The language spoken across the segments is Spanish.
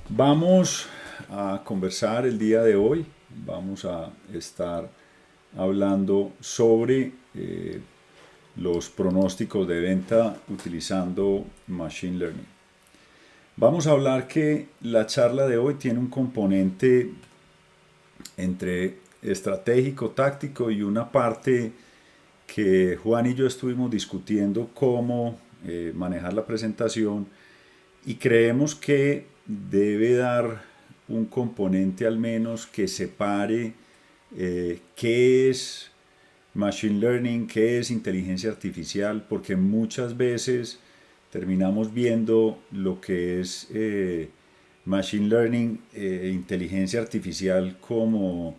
Vamos a conversar el día de hoy, vamos a estar hablando sobre los pronósticos de venta utilizando Machine Learning. Vamos a hablar que la charla de hoy tiene un componente entre estratégico, táctico y una parte que Juan y yo estuvimos discutiendo cómo manejar la presentación y creemos que debe dar un componente al menos que separe qué es machine learning, qué es inteligencia artificial, porque muchas veces terminamos viendo lo que es machine learning, inteligencia artificial como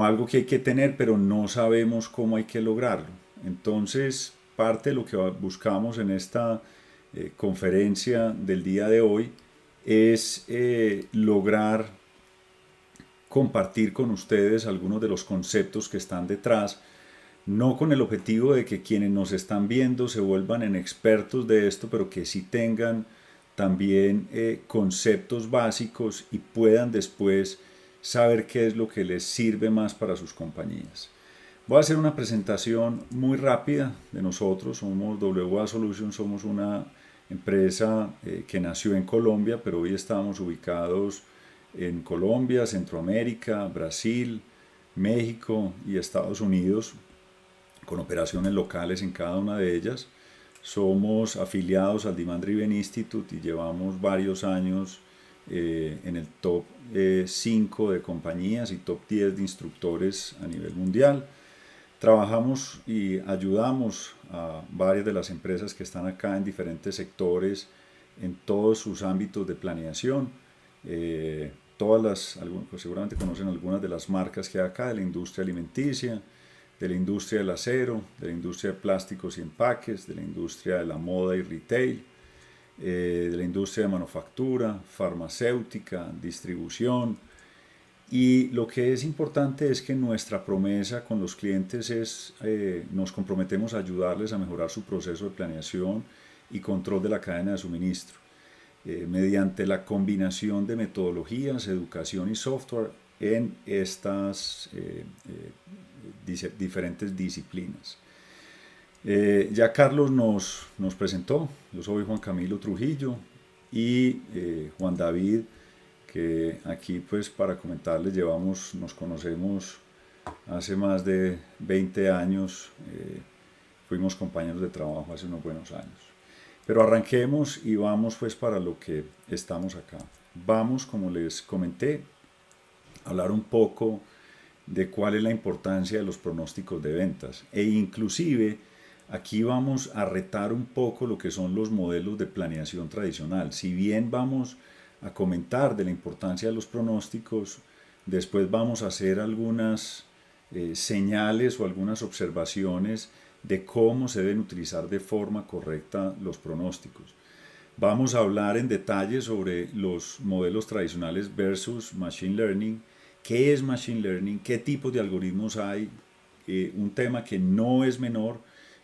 algo que hay que tener, pero no sabemos cómo hay que lograrlo. Entonces, parte de lo que buscamos en esta conferencia del día de hoy es lograr compartir con ustedes algunos de los conceptos que están detrás, no con el objetivo de que quienes nos están viendo se vuelvan en expertos de esto, pero que sí tengan también conceptos básicos y puedan después saber qué es lo que les sirve más para sus compañías. Voy a hacer una presentación muy rápida de nosotros. Somos WA Solutions, somos una empresa que nació en Colombia, pero hoy estamos ubicados en Colombia, Centroamérica, Brasil, México y Estados Unidos, con operaciones locales en cada una de ellas. Somos afiliados al Demand Driven Institute y llevamos varios años en el top 5 de compañías y top 10 de instructores a nivel mundial. Trabajamos y ayudamos a varias de las empresas que están acá en diferentes sectores, en todos sus ámbitos de planeación. Pues seguramente conocen algunas de las marcas que hay acá, de la industria alimenticia, de la industria del acero, de la industria de plásticos y empaques, de la industria de la moda y retail, de la industria de manufactura, farmacéutica, distribución. Y lo que es importante es que nuestra promesa con los clientes es, nos comprometemos a ayudarles a mejorar su proceso de planeación y control de la cadena de suministro, mediante la combinación de metodologías, educación y software en estas diferentes disciplinas. Ya Carlos nos presentó, yo soy Juan Camilo Trujillo y Juan David, que aquí pues para comentarles nos conocemos hace más de 20 años, fuimos compañeros de trabajo hace unos buenos años. Pero arranquemos y vamos pues para lo que estamos acá. Vamos, como les comenté, a hablar un poco de cuál es la importancia de los pronósticos de ventas e inclusive aquí vamos a retar un poco lo que son los modelos de planeación tradicional. Si bien vamos a comentar de la importancia de los pronósticos, después vamos a hacer algunas señales o algunas observaciones de cómo se deben utilizar de forma correcta los pronósticos. Vamos a hablar en detalle sobre los modelos tradicionales versus Machine Learning, qué es Machine Learning, qué tipos de algoritmos hay, un tema que no es menor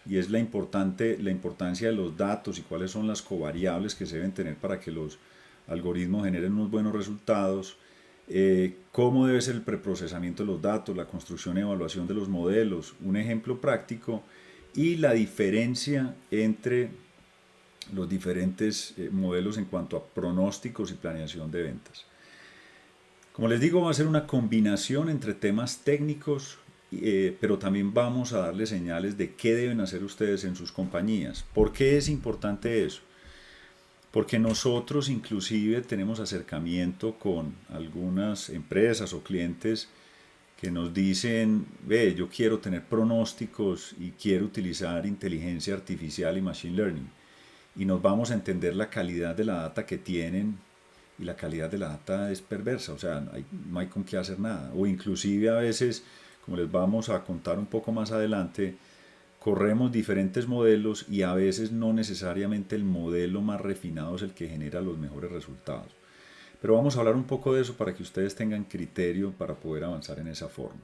y es la importancia de los datos y cuáles son las covariables que se deben tener para que los algoritmos generen unos buenos resultados, cómo debe ser el preprocesamiento de los datos, la construcción y evaluación de los modelos, un ejemplo práctico y la diferencia entre los diferentes modelos en cuanto a pronósticos y planeación de ventas. Como les digo, va a ser una combinación entre temas técnicos, pero también vamos a darles señales de qué deben hacer ustedes en sus compañías. ¿Por qué es importante eso? Porque nosotros inclusive tenemos acercamiento con algunas empresas o clientes que nos dicen, ve, yo quiero tener pronósticos y quiero utilizar inteligencia artificial y machine learning. Y nos vamos a entender la calidad de la data que tienen y la calidad de la data es perversa, o sea, no hay con qué hacer nada. O inclusive a veces, como les vamos a contar un poco más adelante, corremos diferentes modelos y a veces no necesariamente el modelo más refinado es el que genera los mejores resultados. Pero vamos a hablar un poco de eso para que ustedes tengan criterio para poder avanzar en esa forma.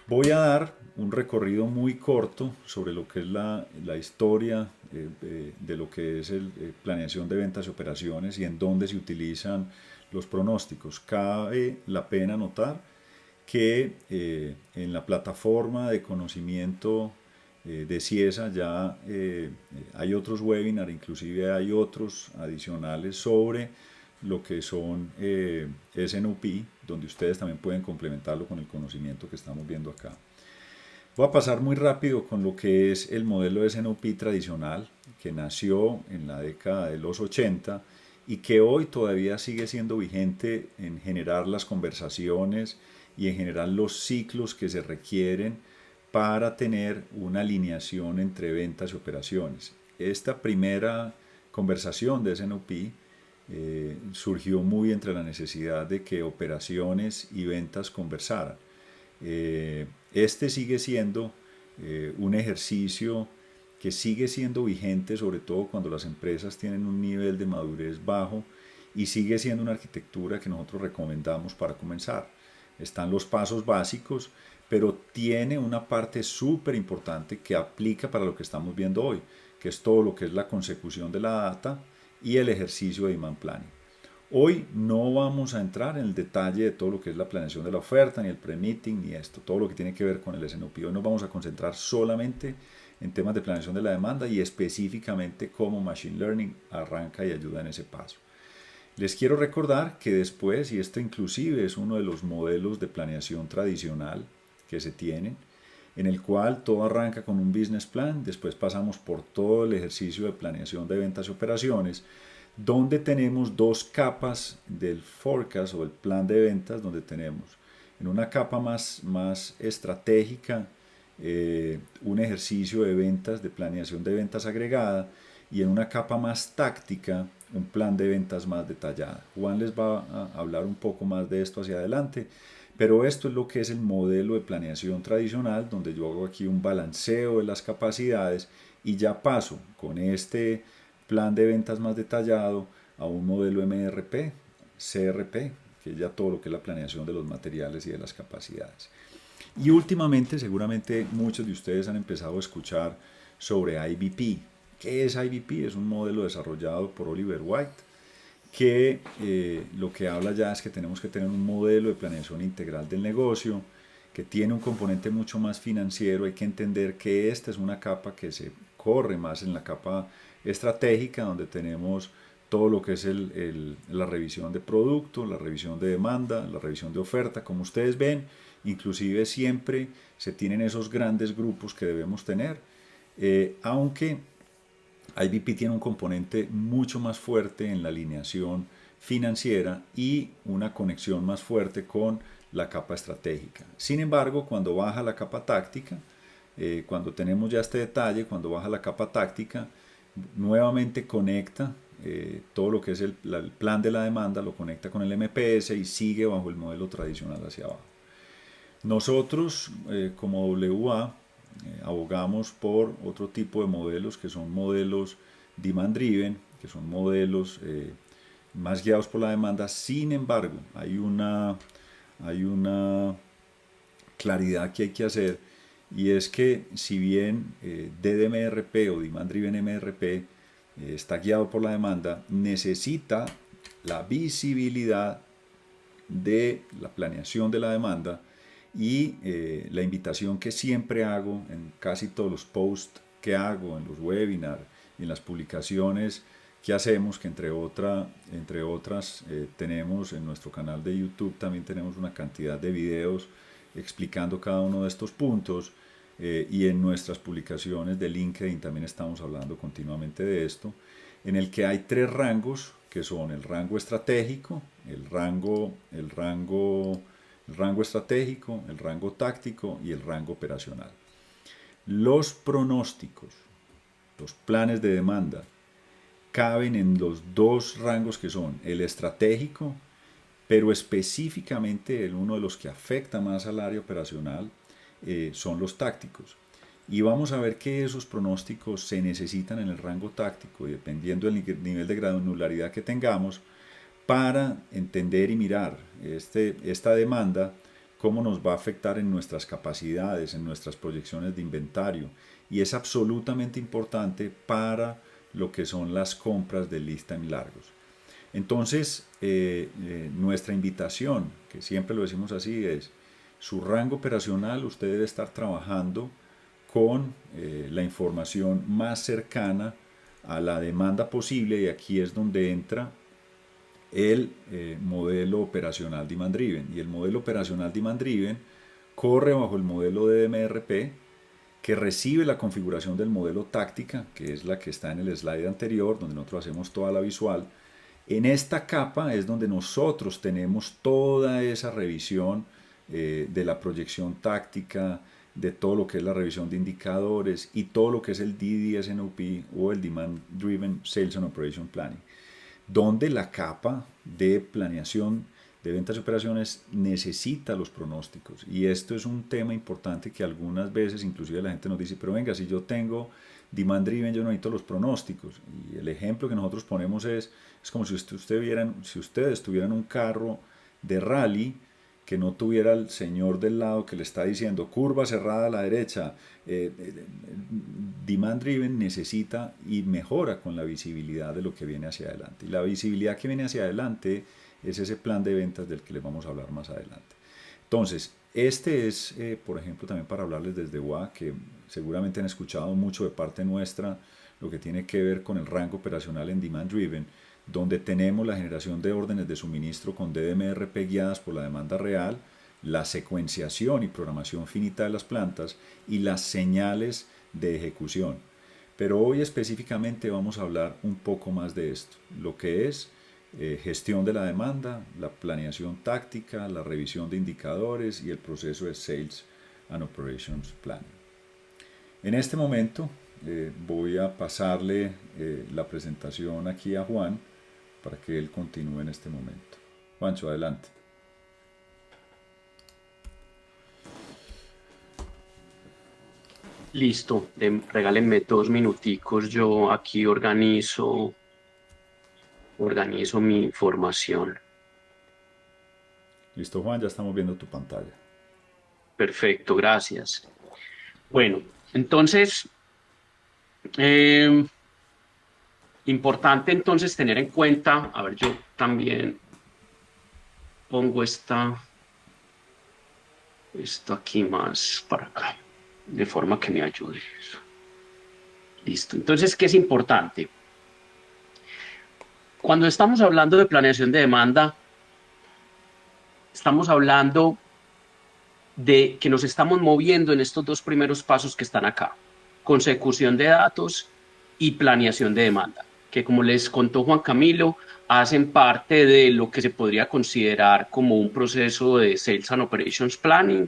Voy a dar un recorrido muy corto sobre lo que es la historia de lo que es el planeación de ventas y operaciones y en dónde se utilizan los pronósticos. Cabe la pena notar que en la plataforma de conocimiento de Ciesa ya hay otros webinars, inclusive hay otros adicionales sobre lo que son S&OP, donde ustedes también pueden complementarlo con el conocimiento que estamos viendo acá. Voy a pasar muy rápido con lo que es el modelo de S&OP tradicional, que nació en la década de los 80 y que hoy todavía sigue siendo vigente en generar las conversaciones y en generar los ciclos que se requieren para tener una alineación entre ventas y operaciones. Esta primera conversación de S&OP surgió muy entre la necesidad de que operaciones y ventas conversaran. Este sigue siendo un ejercicio que sigue siendo vigente, sobre todo cuando las empresas tienen un nivel de madurez bajo, y sigue siendo una arquitectura que nosotros recomendamos para comenzar. Están los pasos básicos, pero tiene una parte súper importante que aplica para lo que estamos viendo hoy, que es todo lo que es la consecución de la data y el ejercicio de demand planning. Hoy no vamos a entrar en el detalle de todo lo que es la planeación de la oferta, ni el pre-meeting, ni esto, todo lo que tiene que ver con el S&OP. Hoy nos vamos a concentrar solamente en temas de planeación de la demanda y específicamente cómo Machine Learning arranca y ayuda en ese paso. Les quiero recordar que después, y esto inclusive es uno de los modelos de planeación tradicional que se tienen, en el cual todo arranca con un business plan, después pasamos por todo el ejercicio de planeación de ventas y operaciones, donde tenemos dos capas del forecast o el plan de ventas, donde tenemos en una capa más estratégica un ejercicio de ventas, de planeación de ventas agregada, y en una capa más táctica un plan de ventas más detallado. Juan les va a hablar un poco más de esto hacia adelante, pero esto es lo que es el modelo de planeación tradicional, donde yo hago aquí un balanceo de las capacidades y ya paso con este plan de ventas más detallado a un modelo MRP, CRP, que es ya todo lo que es la planeación de los materiales y de las capacidades. Y últimamente, seguramente muchos de ustedes han empezado a escuchar sobre IBP. ¿Qué es IBP? Es un modelo desarrollado por Oliver White, que lo que habla ya es que tenemos que tener un modelo de planeación integral del negocio, que tiene un componente mucho más financiero. Hay que entender que esta es una capa que se corre más en la capa estratégica, donde tenemos todo lo que es la revisión de producto, la revisión de demanda, la revisión de oferta. Como ustedes ven, inclusive siempre se tienen esos grandes grupos que debemos tener, aunque IBP tiene un componente mucho más fuerte en la alineación financiera y una conexión más fuerte con la capa estratégica. Sin embargo, cuando baja la capa táctica, cuando tenemos ya este detalle, cuando baja la capa táctica, nuevamente conecta todo lo que es el plan de la demanda, lo conecta con el MPS y sigue bajo el modelo tradicional hacia abajo. Nosotros, como WA, abogamos por otro tipo de modelos, que son modelos demand driven, que son modelos más guiados por la demanda. Sin embargo, hay una claridad que hay que hacer, y es que si bien DDMRP o Demand Driven MRP está guiado por la demanda, necesita la visibilidad de la planeación de la demanda, y la invitación que siempre hago en casi todos los posts que hago, en los webinars y en las publicaciones que hacemos, que entre otras tenemos en nuestro canal de YouTube, también tenemos una cantidad de videos explicando cada uno de estos puntos, y en nuestras publicaciones de LinkedIn también estamos hablando continuamente de esto, en el que hay tres rangos, que son el rango estratégico, el rango estratégico, el rango táctico y el rango operacional. Los pronósticos, los planes de demanda, caben en los dos rangos que son el estratégico, pero específicamente uno de los que afecta más al área operacional son los tácticos. Y vamos a ver que esos pronósticos se necesitan en el rango táctico, y dependiendo del nivel de granularidad que tengamos, para entender y mirar esta demanda, cómo nos va a afectar en nuestras capacidades, en nuestras proyecciones de inventario. Y es absolutamente importante para lo que son las compras de lead time largos. Entonces, nuestra invitación, que siempre lo decimos así, es su rango operacional, usted debe estar trabajando con la información más cercana a la demanda posible, y aquí es donde entra el modelo operacional Demand Driven. Y el modelo operacional Demand Driven corre bajo el modelo de DMRP, que recibe la configuración del modelo táctica, que es la que está en el slide anterior, donde nosotros hacemos toda la visual. En esta capa es donde nosotros tenemos toda esa revisión de la proyección táctica, de todo lo que es la revisión de indicadores y todo lo que es el DDSNOP o el Demand Driven Sales and Operation Planning, donde la capa de planeación de ventas y operaciones necesita los pronósticos. Y esto es un tema importante que algunas veces inclusive la gente nos dice, pero venga, si yo tengo demand driven, yo no necesito los pronósticos. Y el ejemplo que nosotros ponemos es como si ustedes tuvieran un carro de rally que no tuviera el señor del lado que le está diciendo curva cerrada a la derecha. Demand driven necesita y mejora con la visibilidad de lo que viene hacia adelante. Y la visibilidad que viene hacia adelante es ese plan de ventas del que les vamos a hablar más adelante. Entonces, este es, por ejemplo, también para hablarles desde UA, que seguramente han escuchado mucho de parte nuestra lo que tiene que ver con el rango operacional en Demand Driven, donde tenemos la generación de órdenes de suministro con DDMRP guiadas por la demanda real, la secuenciación y programación finita de las plantas y las señales de ejecución. Pero hoy específicamente vamos a hablar un poco más de esto, lo que es gestión de la demanda, la planeación táctica, la revisión de indicadores y el proceso de Sales and Operations Planning. En este momento voy a pasarle la presentación aquí a Juan para que él continúe en este momento. Juancho, adelante. Listo, regálenme 2 minuticos, yo aquí organizo mi información. Listo, Juan, ya estamos viendo tu pantalla. Perfecto, gracias. Bueno, entonces, eh, importante entonces tener en cuenta, a ver, yo también pongo esto aquí más para acá, de forma que me ayude. Listo, entonces, ¿qué es importante? Cuando estamos hablando de planeación de demanda, estamos hablando de que nos estamos moviendo en estos 2 primeros pasos que están acá: consecución de datos y planeación de demanda, que, como les contó Juan Camilo, hacen parte de lo que se podría considerar como un proceso de Sales and Operations Planning.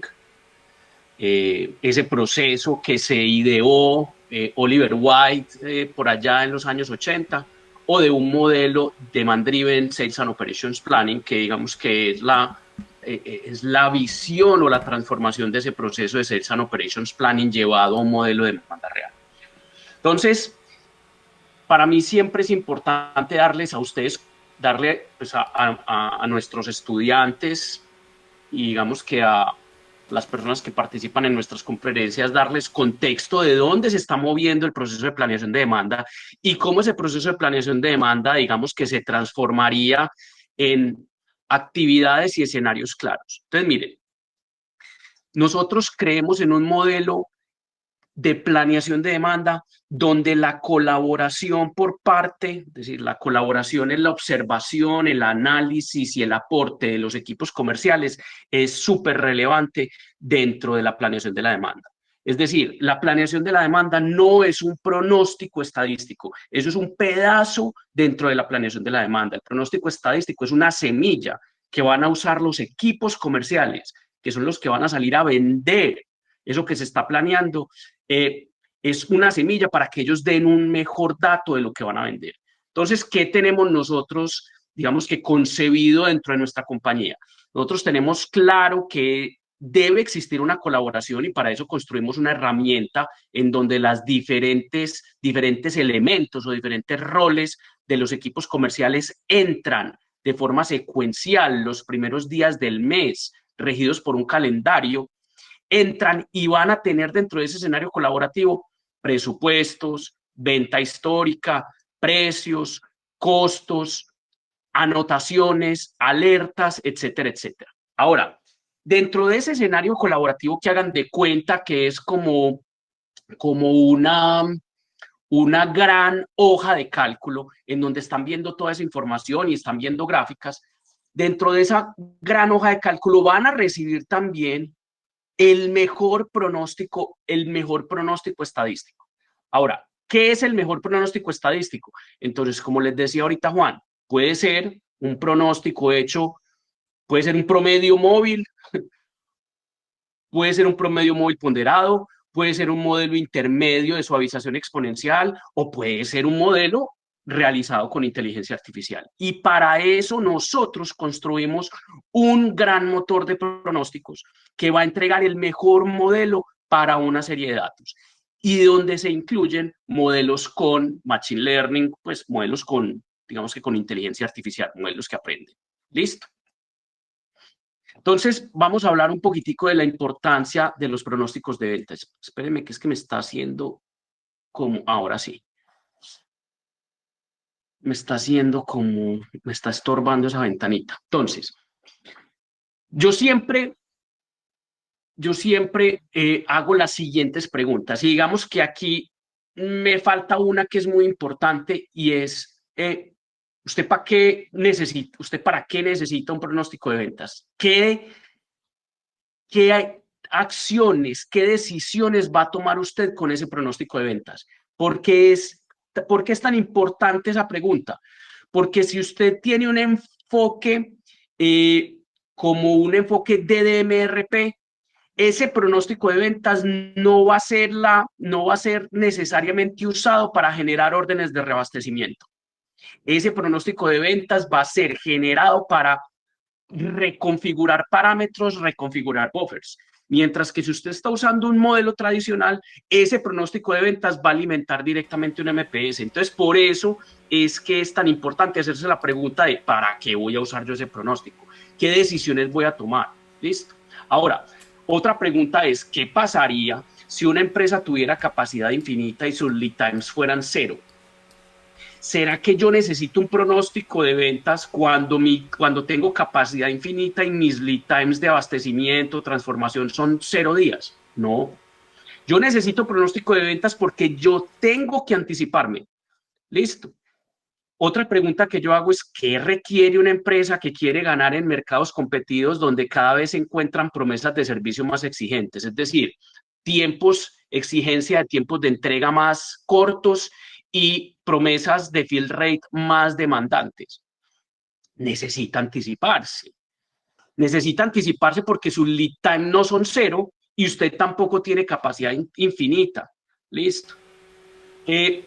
Ese proceso que se ideó Oliver White por allá en los años 80, o de un modelo Demand Driven Sales and Operations Planning, que digamos que es la visión o la transformación de ese proceso de Sales and Operations Planning llevado a un modelo de demanda real. Entonces, para mí siempre es importante darle pues, a nuestros estudiantes, y digamos que a las personas que participan en nuestras conferencias, darles contexto de dónde se está moviendo el proceso de planeación de demanda y cómo ese proceso de planeación de demanda, digamos que se transformaría en actividades y escenarios claros. Entonces, miren, nosotros creemos en un modelo de planeación de demanda donde la colaboración por parte, es decir, la colaboración en la observación, el análisis y el aporte de los equipos comerciales es súper relevante dentro de la planeación de la demanda. Es decir, la planeación de la demanda no es un pronóstico estadístico, eso es un pedazo dentro de la planeación de la demanda. El pronóstico estadístico es una semilla que van a usar los equipos comerciales, que son los que van a salir a vender eso que se está planeando. Es una semilla para que ellos den un mejor dato de lo que van a vender. Entonces, ¿qué tenemos nosotros, digamos que concebido dentro de nuestra compañía? Nosotros tenemos claro que debe existir una colaboración, y para eso construimos una herramienta en donde las diferentes elementos o diferentes roles de los equipos comerciales entran de forma secuencial los primeros días del mes, regidos por un calendario. Entran y van a tener dentro de ese escenario colaborativo presupuestos, venta histórica, precios, costos, anotaciones, alertas, etcétera, etcétera. Ahora, dentro de ese escenario colaborativo que hagan de cuenta que es como una gran hoja de cálculo en donde están viendo toda esa información y están viendo gráficas, dentro de esa gran hoja de cálculo van a recibir también el mejor pronóstico estadístico. Ahora, ¿qué es el mejor pronóstico estadístico? Entonces, como les decía ahorita Juan, puede ser un pronóstico hecho, puede ser un promedio móvil, puede ser un promedio móvil ponderado, puede ser un modelo intermedio de suavización exponencial o puede ser un modelo realizado con inteligencia artificial. Y para eso nosotros construimos un gran motor de pronósticos que va a entregar el mejor modelo para una serie de datos y donde se incluyen modelos con machine learning, pues modelos con, digamos que con inteligencia artificial, modelos que aprenden. ¿Listo? Entonces, vamos a hablar un poquitico de la importancia de los pronósticos de ventas. Espérenme, que es que me está haciendo como, ahora sí, me está haciendo como, me está estorbando esa ventanita. Entonces, yo siempre, yo siempre hago las siguientes preguntas. Y digamos que aquí me falta una que es muy importante y es, ¿usted para qué necesita un pronóstico de ventas? ¿Qué acciones, qué decisiones va a tomar usted con ese pronóstico de ventas? ¿Por qué es tan importante esa pregunta? Porque si usted tiene un enfoque como un enfoque DDMRP, ese pronóstico de ventas no va a ser necesariamente usado para generar órdenes de reabastecimiento. Ese pronóstico de ventas va a ser generado para reconfigurar parámetros, reconfigurar buffers. Mientras que si usted está usando un modelo tradicional, ese pronóstico de ventas va a alimentar directamente un MPS. Entonces, por eso es que es tan importante hacerse la pregunta de ¿para qué voy a usar yo ese pronóstico? ¿Qué decisiones voy a tomar? ¿Listo? Ahora, otra pregunta es, ¿qué pasaría si una empresa tuviera capacidad infinita y sus lead times fueran cero? ¿Será que yo necesito un pronóstico de ventas cuando tengo capacidad infinita y mis lead times de abastecimiento, transformación son 0 días? No. Yo necesito pronóstico de ventas porque yo tengo que anticiparme. Listo. Otra pregunta que yo hago es, ¿qué requiere una empresa que quiere ganar en mercados competidos donde cada vez se encuentran promesas de servicio más exigentes? Es decir, exigencia de tiempos de entrega más cortos y promesas de fill rate más demandantes. Necesita anticiparse. Necesita anticiparse porque sus lead time no son cero y usted tampoco tiene capacidad infinita. Listo. Eh,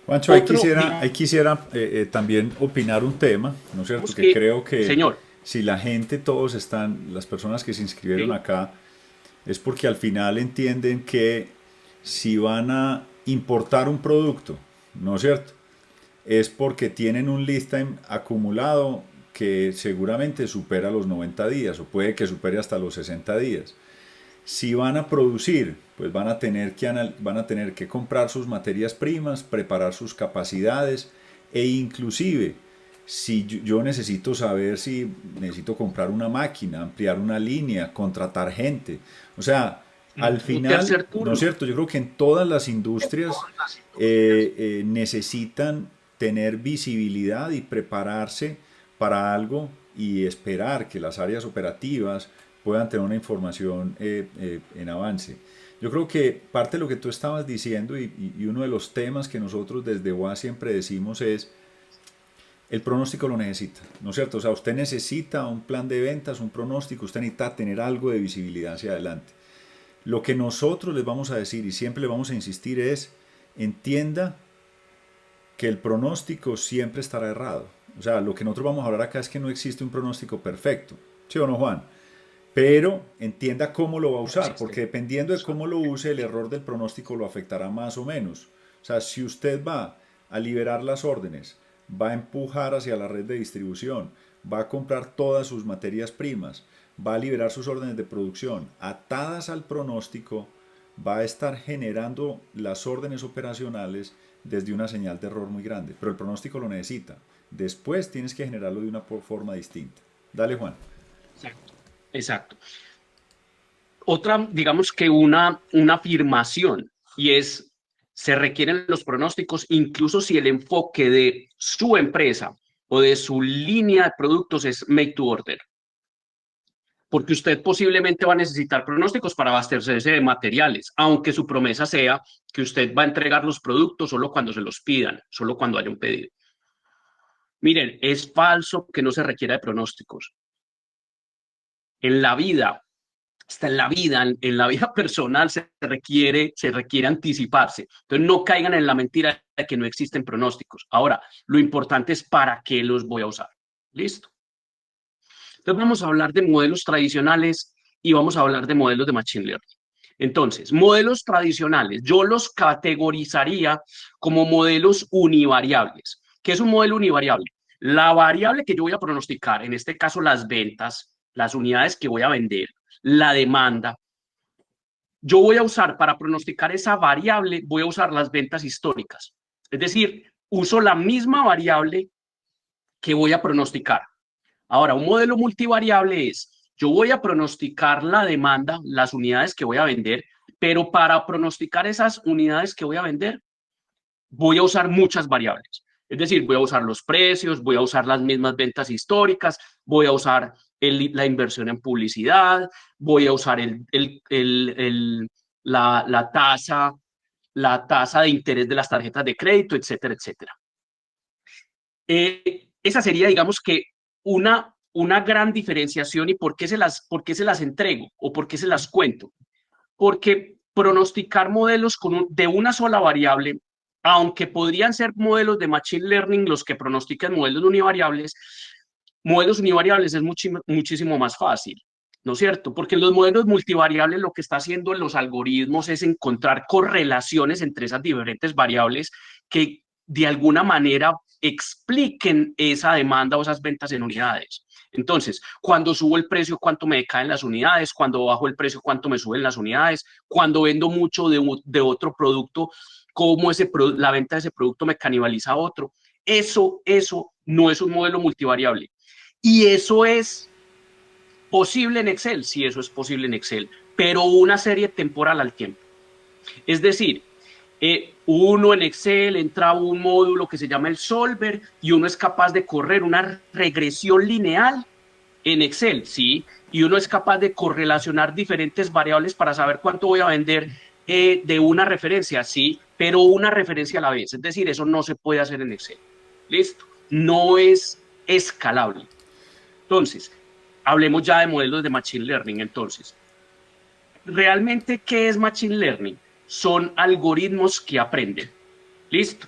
Juancho, otro, ahí quisiera también opinar un tema, ¿no es cierto? digamos Que que, creo que señor, si la gente, todos están, las personas que se inscribieron ¿sí? acá, es porque al final entienden que si van a importar un producto, ¿no es cierto? Es porque tienen un lead time acumulado que seguramente supera los 90 días o puede que supere hasta los 60 días. Si van a producir, pues van a tener que comprar sus materias primas, preparar sus capacidades e inclusive si yo necesito saber si necesito comprar una máquina, ampliar una línea, contratar gente. O sea, al Un final, tercer ¿no es turno. cierto? Yo creo que en todas las industrias necesitan tener visibilidad y prepararse para algo y esperar que las áreas operativas puedan tener una información en avance. Yo creo que parte de lo que tú estabas diciendo y uno de los temas que nosotros desde UA siempre decimos es el pronóstico lo necesita, ¿no es cierto? O sea, usted necesita un plan de ventas, un pronóstico, usted necesita tener algo de visibilidad hacia adelante. Lo que nosotros les vamos a decir y siempre le vamos a insistir es, entienda que el pronóstico siempre estará errado. O sea, lo que nosotros vamos a hablar acá es que no existe un pronóstico perfecto. ¿Sí o no, Juan? Pero entienda cómo lo va a No usar, existe. porque dependiendo de cómo lo use, el error del pronóstico lo afectará más o menos. O sea, si usted va a liberar las órdenes, va a empujar hacia la red de distribución, va a comprar todas sus materias primas, va a liberar sus órdenes de producción atadas al pronóstico, va a estar generando las órdenes operacionales desde una señal de error muy grande. Pero el pronóstico lo necesita. después tienes que generarlo de una forma distinta. Dale, Juan. Exacto. Exacto. Otra, digamos que una afirmación, y es, se requieren los pronósticos, incluso si el enfoque de su empresa o de su línea de productos es make to order, porque usted posiblemente va a necesitar pronósticos para abastecerse de materiales, aunque su promesa sea que usted va a entregar los productos solo cuando se los pidan, solo cuando haya un pedido. Miren, es falso que no se requiera de pronósticos. En la vida, hasta en la vida personal se requiere anticiparse. Entonces no caigan en la mentira de que no existen pronósticos. Ahora, lo importante es para qué los voy a usar. ¿Listo? Entonces vamos a hablar de modelos tradicionales y vamos a hablar de modelos de Machine Learning. Entonces, modelos tradicionales, yo los categorizaría como modelos univariables. ¿Qué es un modelo univariable? La variable que yo voy a pronosticar, en este caso las ventas, las unidades que voy a vender, la demanda, yo voy a usar para pronosticar esa variable, voy a usar las ventas históricas. Es decir, uso la misma variable que voy a pronosticar. Ahora, un modelo multivariable es, yo voy a pronosticar la demanda, las unidades que voy a vender, pero para pronosticar esas unidades que voy a vender, voy a usar muchas variables. Es decir, voy a usar los precios, voy a usar las mismas ventas históricas, voy a usar la inversión en publicidad, voy a usar la tasa de interés de las tarjetas de crédito, etcétera, etcétera. Esa sería, digamos que, una gran diferenciación. ¿Y por qué se las entrego o por qué se las cuento? Porque pronosticar modelos de una sola variable, aunque podrían ser modelos de Machine Learning los que pronostican modelos univariables es muchísimo más fácil, ¿no es cierto? Porque los modelos multivariables lo que está haciendo en los algoritmos es encontrar correlaciones entre esas diferentes variables que de alguna manera expliquen esa demanda o esas ventas en unidades. Entonces, cuando subo el precio, cuánto me decaen las unidades, cuando bajo el precio, cuánto me suben las unidades, cuando vendo mucho de otro producto, cómo la venta de ese producto me canibaliza a otro. Eso no es un modelo multivariable. Y eso es posible en Excel, sí, eso es posible en Excel, pero una serie temporal al tiempo. Es decir, uno en Excel entra a un módulo que se llama el Solver y uno es capaz de correr una regresión lineal en Excel, ¿sí? Y uno es capaz de correlacionar diferentes variables para saber cuánto voy a vender de una referencia, ¿sí? Pero una referencia a la vez. Es decir, eso no se puede hacer en Excel. ¿Listo? No es escalable. Entonces, hablemos ya de modelos de Machine Learning. Entonces, ¿realmente qué es Machine Learning? Son algoritmos que aprenden. ¿Listo?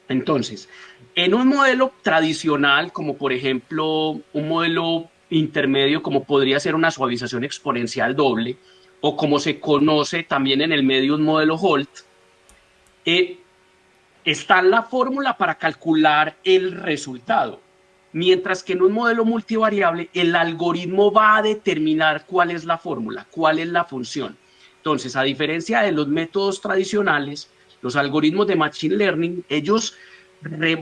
Entonces, en un modelo tradicional, como por ejemplo un modelo intermedio, como podría ser una suavización exponencial doble, o como se conoce también en el medio un modelo Holt, eh, está la fórmula para calcular el resultado. Mientras que en un modelo multivariable, el algoritmo va a determinar cuál es la fórmula, cuál es la función. Entonces, a diferencia de los métodos tradicionales, los algoritmos de Machine Learning, ellos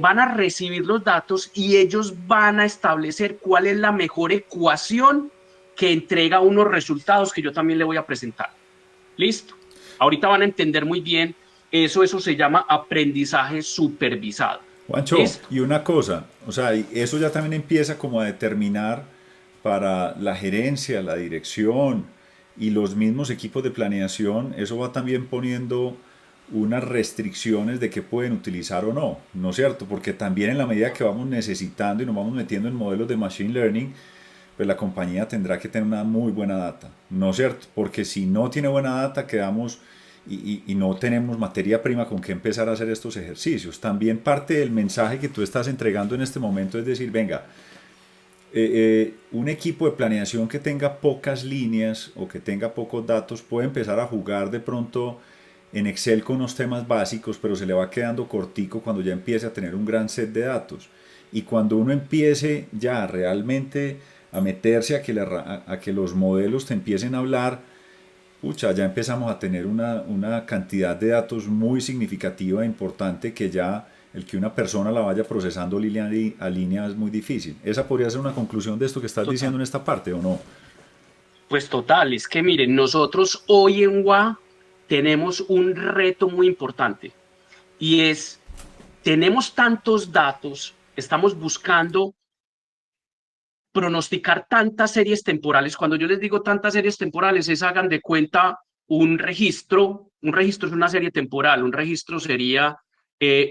van a recibir los datos y ellos van a establecer cuál es la mejor ecuación que entrega unos resultados que yo también le voy a presentar. ¿Listo? Ahorita van a entender muy bien eso se llama aprendizaje supervisado. Juancho, ¿Listo? y una cosa, o sea, eso ya también empieza como a determinar para la gerencia, la dirección y los mismos equipos de planeación, eso va también poniendo unas restricciones de qué pueden utilizar o no, ¿no es cierto? Porque también en la medida que vamos necesitando y nos vamos metiendo en modelos de machine learning, pues la compañía tendrá que tener una muy buena data, ¿no es cierto? Porque si no tiene buena data, quedamos y no tenemos materia prima con que empezar a hacer estos ejercicios. También parte del mensaje que tú estás entregando en este momento es decir, venga, un equipo de planeación que tenga pocas líneas o que tenga pocos datos puede empezar a jugar de pronto en Excel con unos temas básicos, pero se le va quedando cortico cuando ya empiece a tener un gran set de datos. Y cuando uno empiece ya realmente a meterse a que los modelos te empiecen a hablar, pucha, ya empezamos a tener una cantidad de datos muy significativa e importante que ya el que una persona la vaya procesando línea a línea es muy difícil. ¿Esa podría ser una conclusión de esto que estás Total. diciendo en esta parte o no? Pues total, es que miren, nosotros hoy en WA tenemos un reto muy importante y es, tenemos tantos datos, estamos buscando pronosticar tantas series temporales. Cuando yo les digo tantas series temporales, es hagan de cuenta un registro es una serie temporal, un registro sería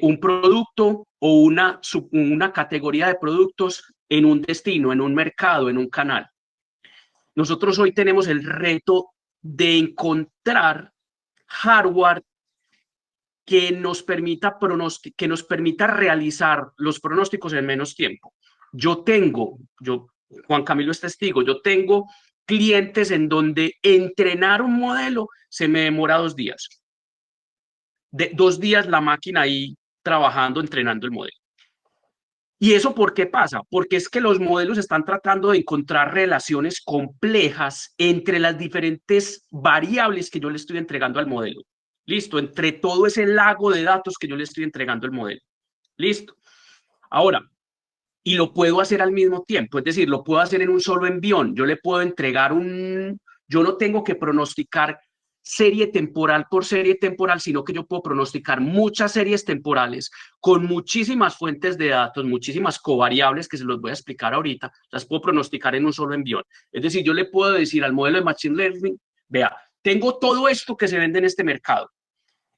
un producto o una categoría de productos en un destino, en un mercado, en un canal. Nosotros hoy tenemos el reto de encontrar hardware que nos permita realizar los pronósticos en menos tiempo. Juan Camilo es testigo, yo tengo clientes en donde entrenar un modelo se me demora 2 días. 2 días la máquina ahí trabajando, entrenando el modelo. ¿Y eso por qué pasa? Porque es que los modelos están tratando de encontrar relaciones complejas entre las diferentes variables que yo le estoy entregando al modelo. Listo, entre todo ese lago de datos que yo le estoy entregando al modelo. Listo. Ahora, y lo puedo hacer al mismo tiempo, es decir, lo puedo hacer en un solo envión. Yo le puedo entregar yo no tengo que pronosticar serie temporal por serie temporal, sino que yo puedo pronosticar muchas series temporales con muchísimas fuentes de datos, muchísimas covariables que se los voy a explicar ahorita, las puedo pronosticar en un solo envión. Es decir, yo le puedo decir al modelo de Machine Learning, vea, tengo todo esto que se vende en este mercado.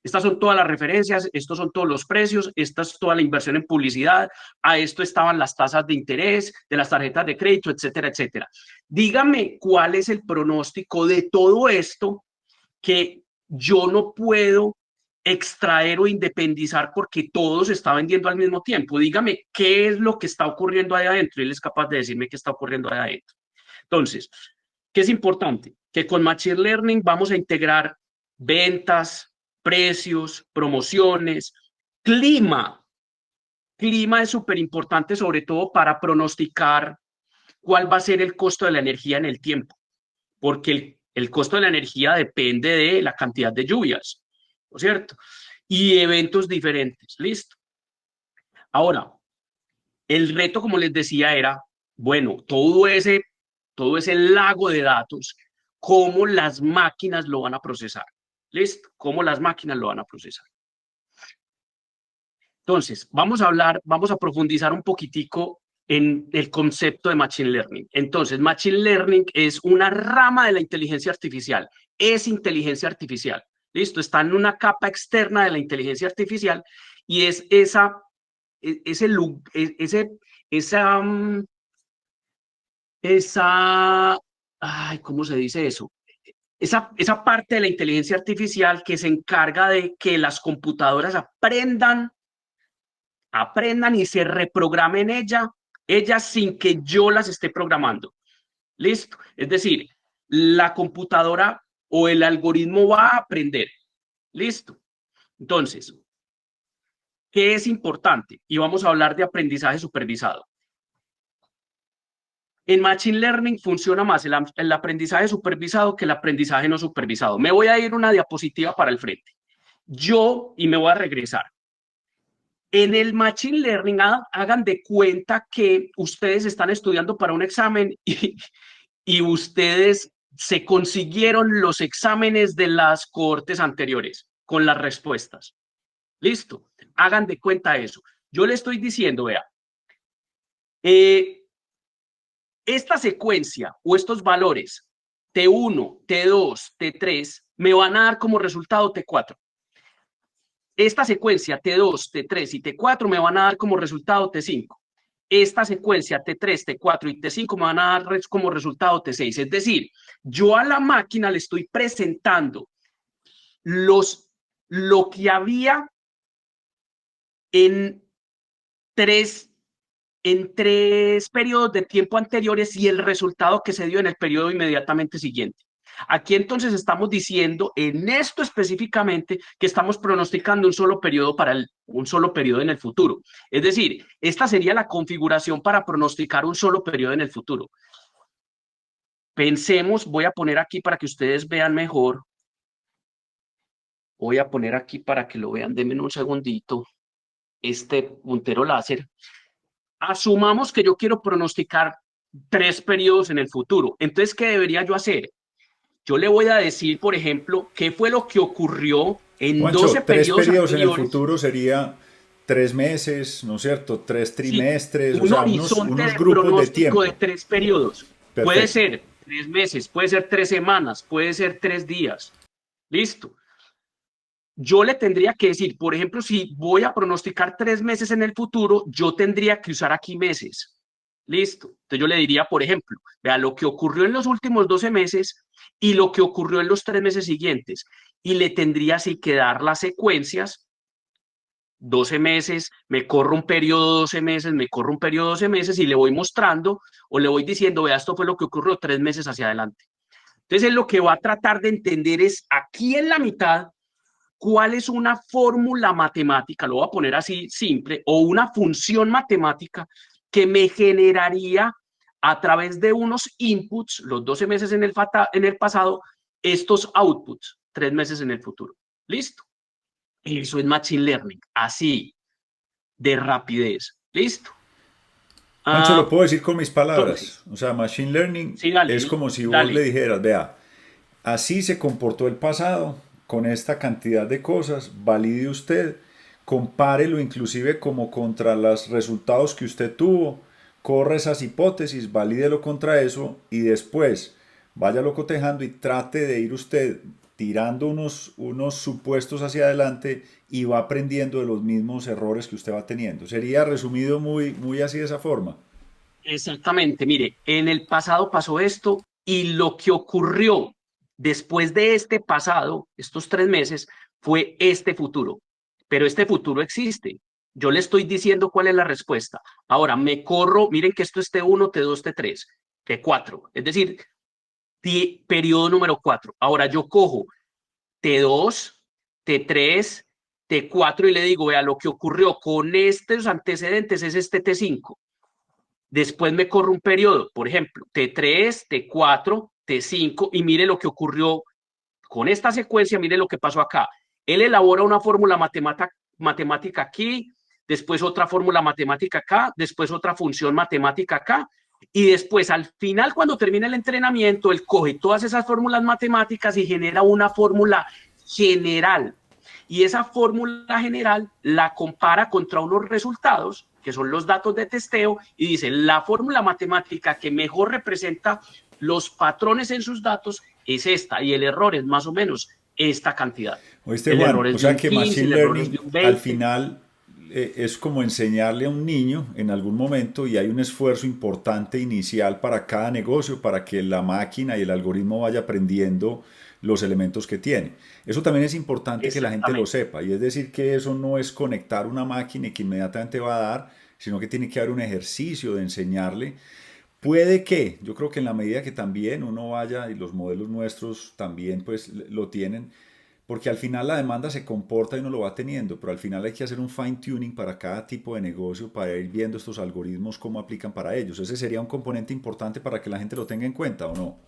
Estas son todas las referencias, estos son todos los precios, esta es toda la inversión en publicidad, a esto estaban las tasas de interés, de las tarjetas de crédito, etcétera, etcétera. Dígame cuál es el pronóstico de todo esto que yo no puedo extraer o independizar porque todo se está vendiendo al mismo tiempo. Dígame qué es lo que está ocurriendo ahí adentro y él es capaz de decirme qué está ocurriendo ahí adentro. Entonces, ¿qué es importante? Que con Machine Learning vamos a integrar ventas, precios, promociones, clima. Clima es súper importante, sobre todo para pronosticar cuál va a ser el costo de la energía en el tiempo, porque el costo de la energía depende de la cantidad de lluvias, ¿no es cierto? Y eventos diferentes, listo. Ahora, el reto, como les decía, era, bueno, todo ese lago de datos, cómo las máquinas lo van a procesar. ¿Listo? Cómo las máquinas lo van a procesar. Entonces, vamos a profundizar un poquitico en el concepto de Machine Learning. Entonces, Machine Learning es una rama de la inteligencia artificial, es inteligencia artificial. ¿Listo? Está en una capa externa de la inteligencia artificial y es esa, ¿cómo se dice eso? Esa parte de la inteligencia artificial que se encarga de que las computadoras aprendan y se reprogramen ellas sin que yo las esté programando. ¿Listo? Es decir, la computadora o el algoritmo va a aprender. ¿Listo? Entonces, ¿qué es importante? Y vamos a hablar de aprendizaje supervisado. En Machine Learning funciona más el aprendizaje supervisado que el aprendizaje no supervisado. Me voy a ir una diapositiva para el frente. Y me voy a regresar. En el Machine Learning, hagan de cuenta que ustedes están estudiando para un examen y ustedes se consiguieron los exámenes de las cohortes anteriores con las respuestas. Listo, hagan de cuenta eso. Yo le estoy diciendo, vea, esta secuencia o estos valores T1, T2, T3 me van a dar como resultado T4. Esta secuencia T2, T3 y T4 me van a dar como resultado T5. Esta secuencia T3, T4 y T5 me van a dar como resultado T6. Es decir, yo a la máquina le estoy presentando lo que había en tres, en 3 periodos de tiempo anteriores y el resultado que se dio en el periodo inmediatamente siguiente. Aquí entonces estamos diciendo en esto específicamente que estamos pronosticando un solo periodo un solo periodo en el futuro. Es decir, esta sería la configuración para pronosticar un solo periodo en el futuro. Pensemos, voy a poner aquí para que ustedes vean mejor. Voy a poner aquí para que lo vean, denme un segundito. este puntero láser, asumamos que yo quiero pronosticar 3 periodos en el futuro. Entonces, ¿qué debería yo hacer? Yo le voy a decir, por ejemplo, qué fue lo que ocurrió en Juancho, 12 tres periodos periodos en el anteriores. futuro sería 3 meses, ¿no es cierto? Tres Sí, trimestres, o un sea, horizonte unos de grupos de pronóstico de tiempo. 3 periodos. Puede Perfecto. ser 3 meses, puede ser 3 semanas, puede ser 3 días. Listo. Yo le tendría que decir, por ejemplo, si voy a pronosticar 3 meses en el futuro, yo tendría que usar aquí meses. Listo. Entonces yo le diría, por ejemplo, vea lo que ocurrió en los últimos 12 meses y lo que ocurrió en los 3 meses siguientes. Y le tendría así que dar las secuencias, 12 meses, me corro un periodo 12 meses, me corro un periodo 12 meses y le voy mostrando o le voy diciendo, vea, esto fue lo que ocurrió 3 meses hacia adelante. Entonces, él lo que va a tratar de entender es aquí en la mitad cuál es una fórmula matemática, lo voy a poner así simple, o una función matemática que me generaría a través de unos inputs, los 12 meses en el pasado, estos outputs, 3 meses en el futuro. Listo. Eso es Machine Learning, así de rapidez. Listo. Juancho, lo Ah, puedo decir con mis palabras. entonces, O sea, Machine Learning sí, dale, es como si vos le dale. dijeras, vea, así se comportó el pasado, con esta cantidad de cosas, valide usted, compárelo inclusive como contra los resultados que usted tuvo, corre esas hipótesis, valídelo contra eso y después váyalo cotejando y trate de ir usted tirando unos supuestos hacia adelante y va aprendiendo de los mismos errores que usted va teniendo. Sería resumido muy, muy así de esa forma. Exactamente, mire, en el pasado pasó esto y lo que ocurrió después de este pasado, estos 3 meses, fue este futuro. Pero este futuro existe. Yo le estoy diciendo cuál es la respuesta. Ahora, me corro, miren que esto es T1, T2, T3, T4, es decir, periodo número 4. Ahora yo cojo T2, T3, T4 y le digo, vea, lo que ocurrió con estos antecedentes es este T5. Después me corro un periodo, por ejemplo, T3, T4, T5, y mire lo que ocurrió con esta secuencia, mire lo que pasó acá. Él elabora una fórmula matemática aquí, después otra fórmula matemática acá, después otra función matemática acá, y después al final, cuando termina el entrenamiento, él coge todas esas fórmulas matemáticas y genera una fórmula general. Y esa fórmula general la compara contra unos resultados, que son los datos de testeo, y dice, la fórmula matemática que mejor representa los patrones en sus datos es esta, y el error es más o menos esta cantidad. ¿Oíste, El Juan? error O es de sea un que 15, Machine el error es Learning de un al 20. final es como enseñarle a un niño en algún momento y hay un esfuerzo importante inicial para cada negocio para que la máquina y el algoritmo vaya aprendiendo los elementos que tiene. Eso también es importante que la gente lo Exactamente. sepa y es decir que eso no es conectar una máquina y que inmediatamente va a dar, sino que tiene que haber un ejercicio de enseñarle. Puede que, yo creo que en la medida que también uno vaya y los modelos nuestros también pues lo tienen, porque al final la demanda se comporta y uno lo va teniendo, pero al final hay que hacer un fine tuning para cada tipo de negocio para ir viendo estos algoritmos cómo aplican para ellos. Ese sería un componente importante para que la gente lo tenga en cuenta, ¿o no?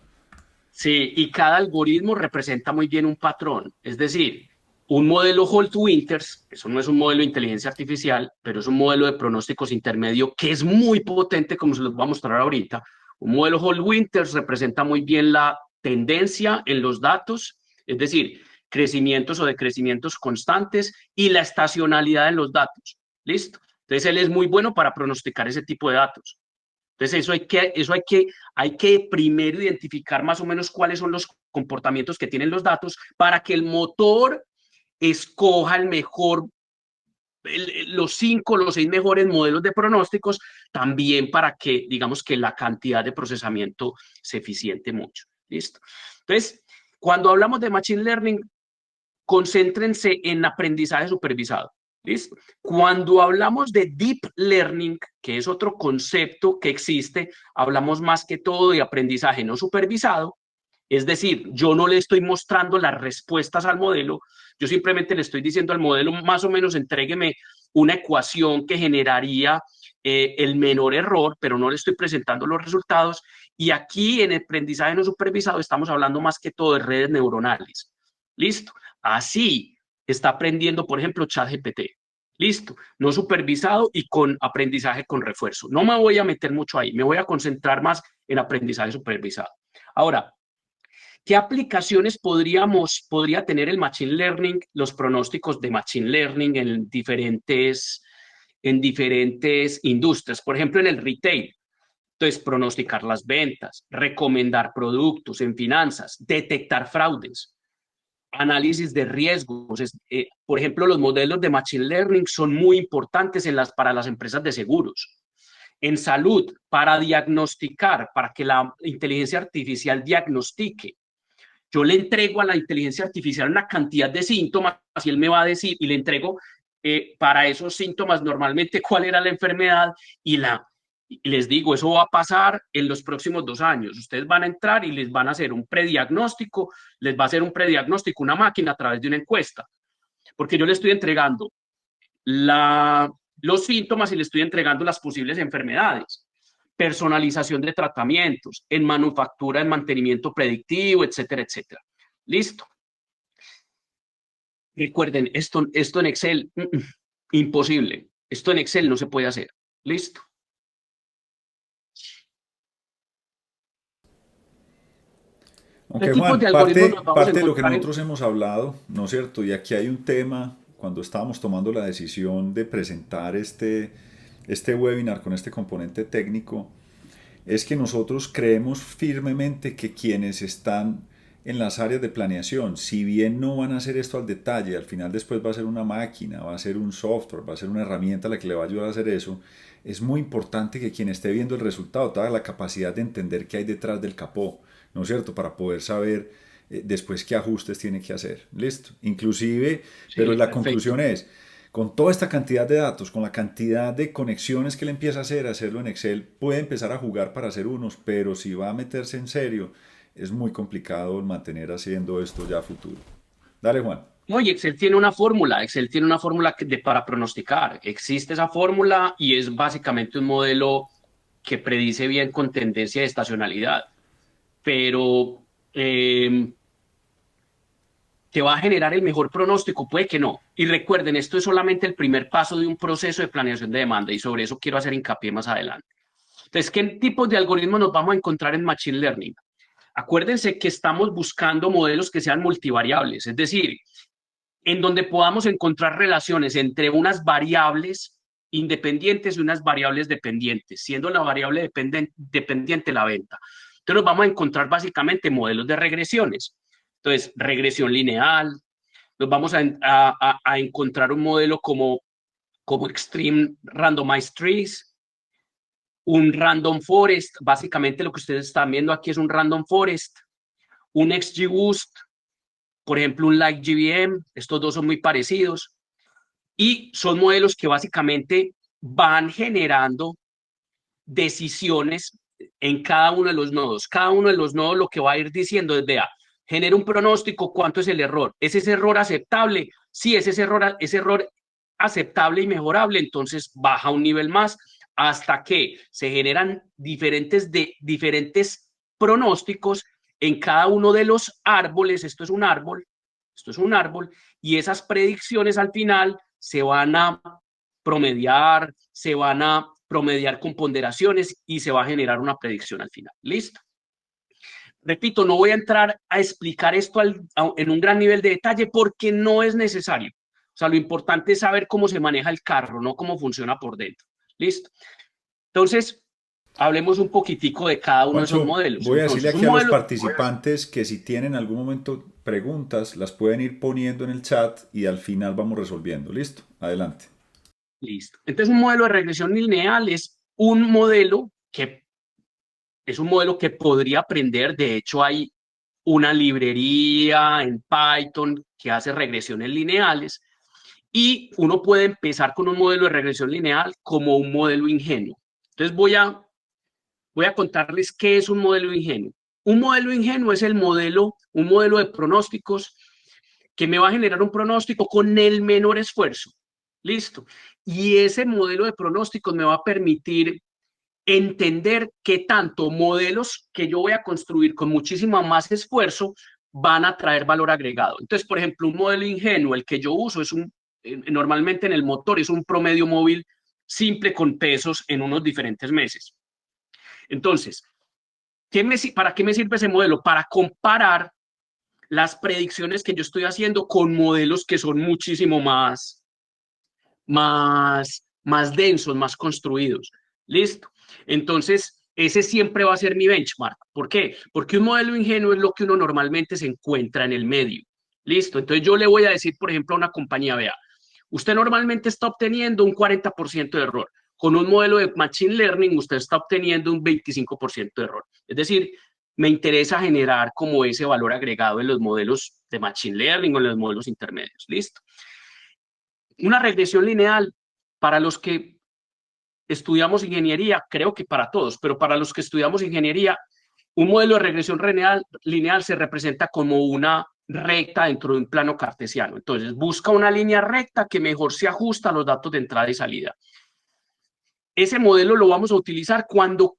Sí, y cada algoritmo representa muy bien un patrón. Es decir, un modelo Holt-Winters, eso no es un modelo de inteligencia artificial, pero es un modelo de pronósticos intermedio que es muy potente, como se los voy a mostrar ahorita. Un modelo Holt-Winters representa muy bien la tendencia en los datos, es decir, crecimientos o decrecimientos constantes y la estacionalidad en los datos. ¿Listo? Entonces, él es muy bueno para pronosticar ese tipo de datos. Entonces, hay que primero identificar más o menos cuáles son los comportamientos que tienen los datos para que el motor escoja el mejor, los 6 mejores modelos de pronósticos, también para que, digamos, que la cantidad de procesamiento se eficiente mucho. ¿Listo? Entonces, cuando hablamos de Machine Learning, concéntrense en aprendizaje supervisado. ¿Listo? Cuando hablamos de deep learning, que es otro concepto que existe, hablamos más que todo de aprendizaje no supervisado, es decir, yo no le estoy mostrando las respuestas al modelo, yo simplemente le estoy diciendo al modelo más o menos entrégueme una ecuación que generaría el menor error, pero no le estoy presentando los resultados. Y aquí en el aprendizaje no supervisado estamos hablando más que todo de redes neuronales. ¿Listo? Así está aprendiendo, por ejemplo, ChatGPT. Listo, no supervisado y con aprendizaje con refuerzo. No me voy a meter mucho ahí, me voy a concentrar más en aprendizaje supervisado. Ahora, ¿qué aplicaciones podría tener el Machine Learning, los pronósticos de Machine Learning en diferentes industrias? Por ejemplo, en el retail. Entonces, pronosticar las ventas, recomendar productos en finanzas, detectar fraudes, análisis de riesgos. Por ejemplo, los modelos de Machine Learning son muy importantes para las empresas de seguros. En salud, para diagnosticar, para que la inteligencia artificial diagnostique. Yo le entrego a la inteligencia artificial una cantidad de síntomas y él me va a decir, y le entrego para esos síntomas normalmente cuál era la enfermedad y les digo, eso va a pasar en los próximos 2 años. Ustedes van a entrar y les van a hacer un prediagnóstico, les va a hacer un prediagnóstico una máquina a través de una encuesta, porque yo le estoy entregando los síntomas y le estoy entregando las posibles enfermedades, personalización de tratamientos, en manufactura, en mantenimiento predictivo, etcétera, etcétera. Listo. Recuerden, esto en Excel, imposible. Esto en Excel no se puede hacer. Listo. Aunque ¿Qué tipos de Juan, algoritmos nos vamos a parte de lo que encontrar nosotros hemos hablado, ¿no es cierto? Y aquí hay un tema, cuando estábamos tomando la decisión de presentar este webinar con este componente técnico, es que nosotros creemos firmemente que quienes están en las áreas de planeación, si bien no van a hacer esto al detalle, al final después va a ser una máquina, va a ser un software, va a ser una herramienta la que le va a ayudar a hacer eso, es muy importante que quien esté viendo el resultado tenga la capacidad de entender qué hay detrás del capó, ¿no es cierto? Para poder saber después qué ajustes tiene que hacer. Listo. Inclusive, pero Sí, la perfecto. conclusión es, con toda esta cantidad de datos, con la cantidad de conexiones que él empieza a hacer, hacerlo en Excel, puede empezar a jugar para hacer unos, pero si va a meterse en serio, es muy complicado mantener haciendo esto ya a futuro. Dale, Juan. Oye, Excel tiene una fórmula para pronosticar. Existe esa fórmula y es básicamente un modelo que predice bien con tendencia de estacionalidad, pero ¿que va a generar el mejor pronóstico? Puede que no. Y recuerden, esto es solamente el primer paso de un proceso de planeación de demanda y sobre eso quiero hacer hincapié más adelante. Entonces, ¿qué tipos de algoritmos nos vamos a encontrar en Machine Learning? Acuérdense que estamos buscando modelos que sean multivariables, es decir, en donde podamos encontrar relaciones entre unas variables independientes y unas variables dependientes, siendo la variable dependiente la venta. Entonces nos vamos a encontrar básicamente modelos de regresiones. Entonces, regresión lineal, nos vamos a encontrar un modelo como Extreme Randomized Trees, un Random Forest, básicamente lo que ustedes están viendo aquí es un Random Forest, un XGBoost, por ejemplo, un Like GBM, estos dos son muy parecidos, y son modelos que básicamente van generando decisiones en cada uno de los nodos. Cada uno de los nodos lo que va a ir diciendo es, vea, genera un pronóstico, ¿cuánto es el error? ¿Es ese error aceptable? Sí, es ese error aceptable y mejorable, entonces baja un nivel más hasta que se generan diferentes pronósticos en cada uno de los árboles. Esto es un árbol, y esas predicciones al final se van a promediar con ponderaciones y se va a generar una predicción al final. ¿Listo? Repito, no voy a entrar a explicar esto en un gran nivel de detalle porque no es necesario. O sea, lo importante es saber cómo se maneja el carro, no cómo funciona por dentro. ¿Listo? Entonces, hablemos un poquitico de cada uno de esos Juancho, modelos. voy a decirle Entonces, un aquí a los modelo, participantes que si tienen en algún momento preguntas, las pueden ir poniendo en el chat y al final vamos resolviendo. ¿Listo? Adelante. listo. Entonces, un modelo de regresión lineal es un modelo que podría aprender. De hecho, hay una librería en Python que hace regresiones lineales y uno puede empezar con un modelo de regresión lineal como un modelo ingenuo. Entonces voy a contarles qué es un modelo ingenuo. Un modelo ingenuo es un modelo de pronósticos que me va a generar un pronóstico con el menor esfuerzo. Listo. Y ese modelo de pronósticos me va a permitir entender qué tanto modelos que yo voy a construir con muchísimo más esfuerzo van a traer valor agregado. Entonces, por ejemplo, un modelo ingenuo, el que yo uso normalmente en el motor es un promedio móvil simple con pesos en unos diferentes meses. Entonces, ¿para qué me sirve ese modelo? Para comparar las predicciones que yo estoy haciendo con modelos que son muchísimo más densos, más construidos. ¿Listo? Entonces, ese siempre va a ser mi benchmark. ¿Por qué? Porque un modelo ingenuo es lo que uno normalmente se encuentra en el medio. ¿Listo? Entonces yo le voy a decir, por ejemplo, a una compañía, vea, usted normalmente está obteniendo un 40% de error. Con un modelo de Machine Learning, usted está obteniendo un 25% de error. Es decir, me interesa generar como ese valor agregado en los modelos de Machine Learning o en los modelos intermedios. ¿Listo? Una regresión lineal, para los que estudiamos ingeniería, creo que para todos, pero para los que estudiamos ingeniería, un modelo de regresión lineal se representa como una recta dentro de un plano cartesiano. Entonces, busca una línea recta que mejor se ajusta a los datos de entrada y salida. Ese modelo lo vamos a utilizar cuando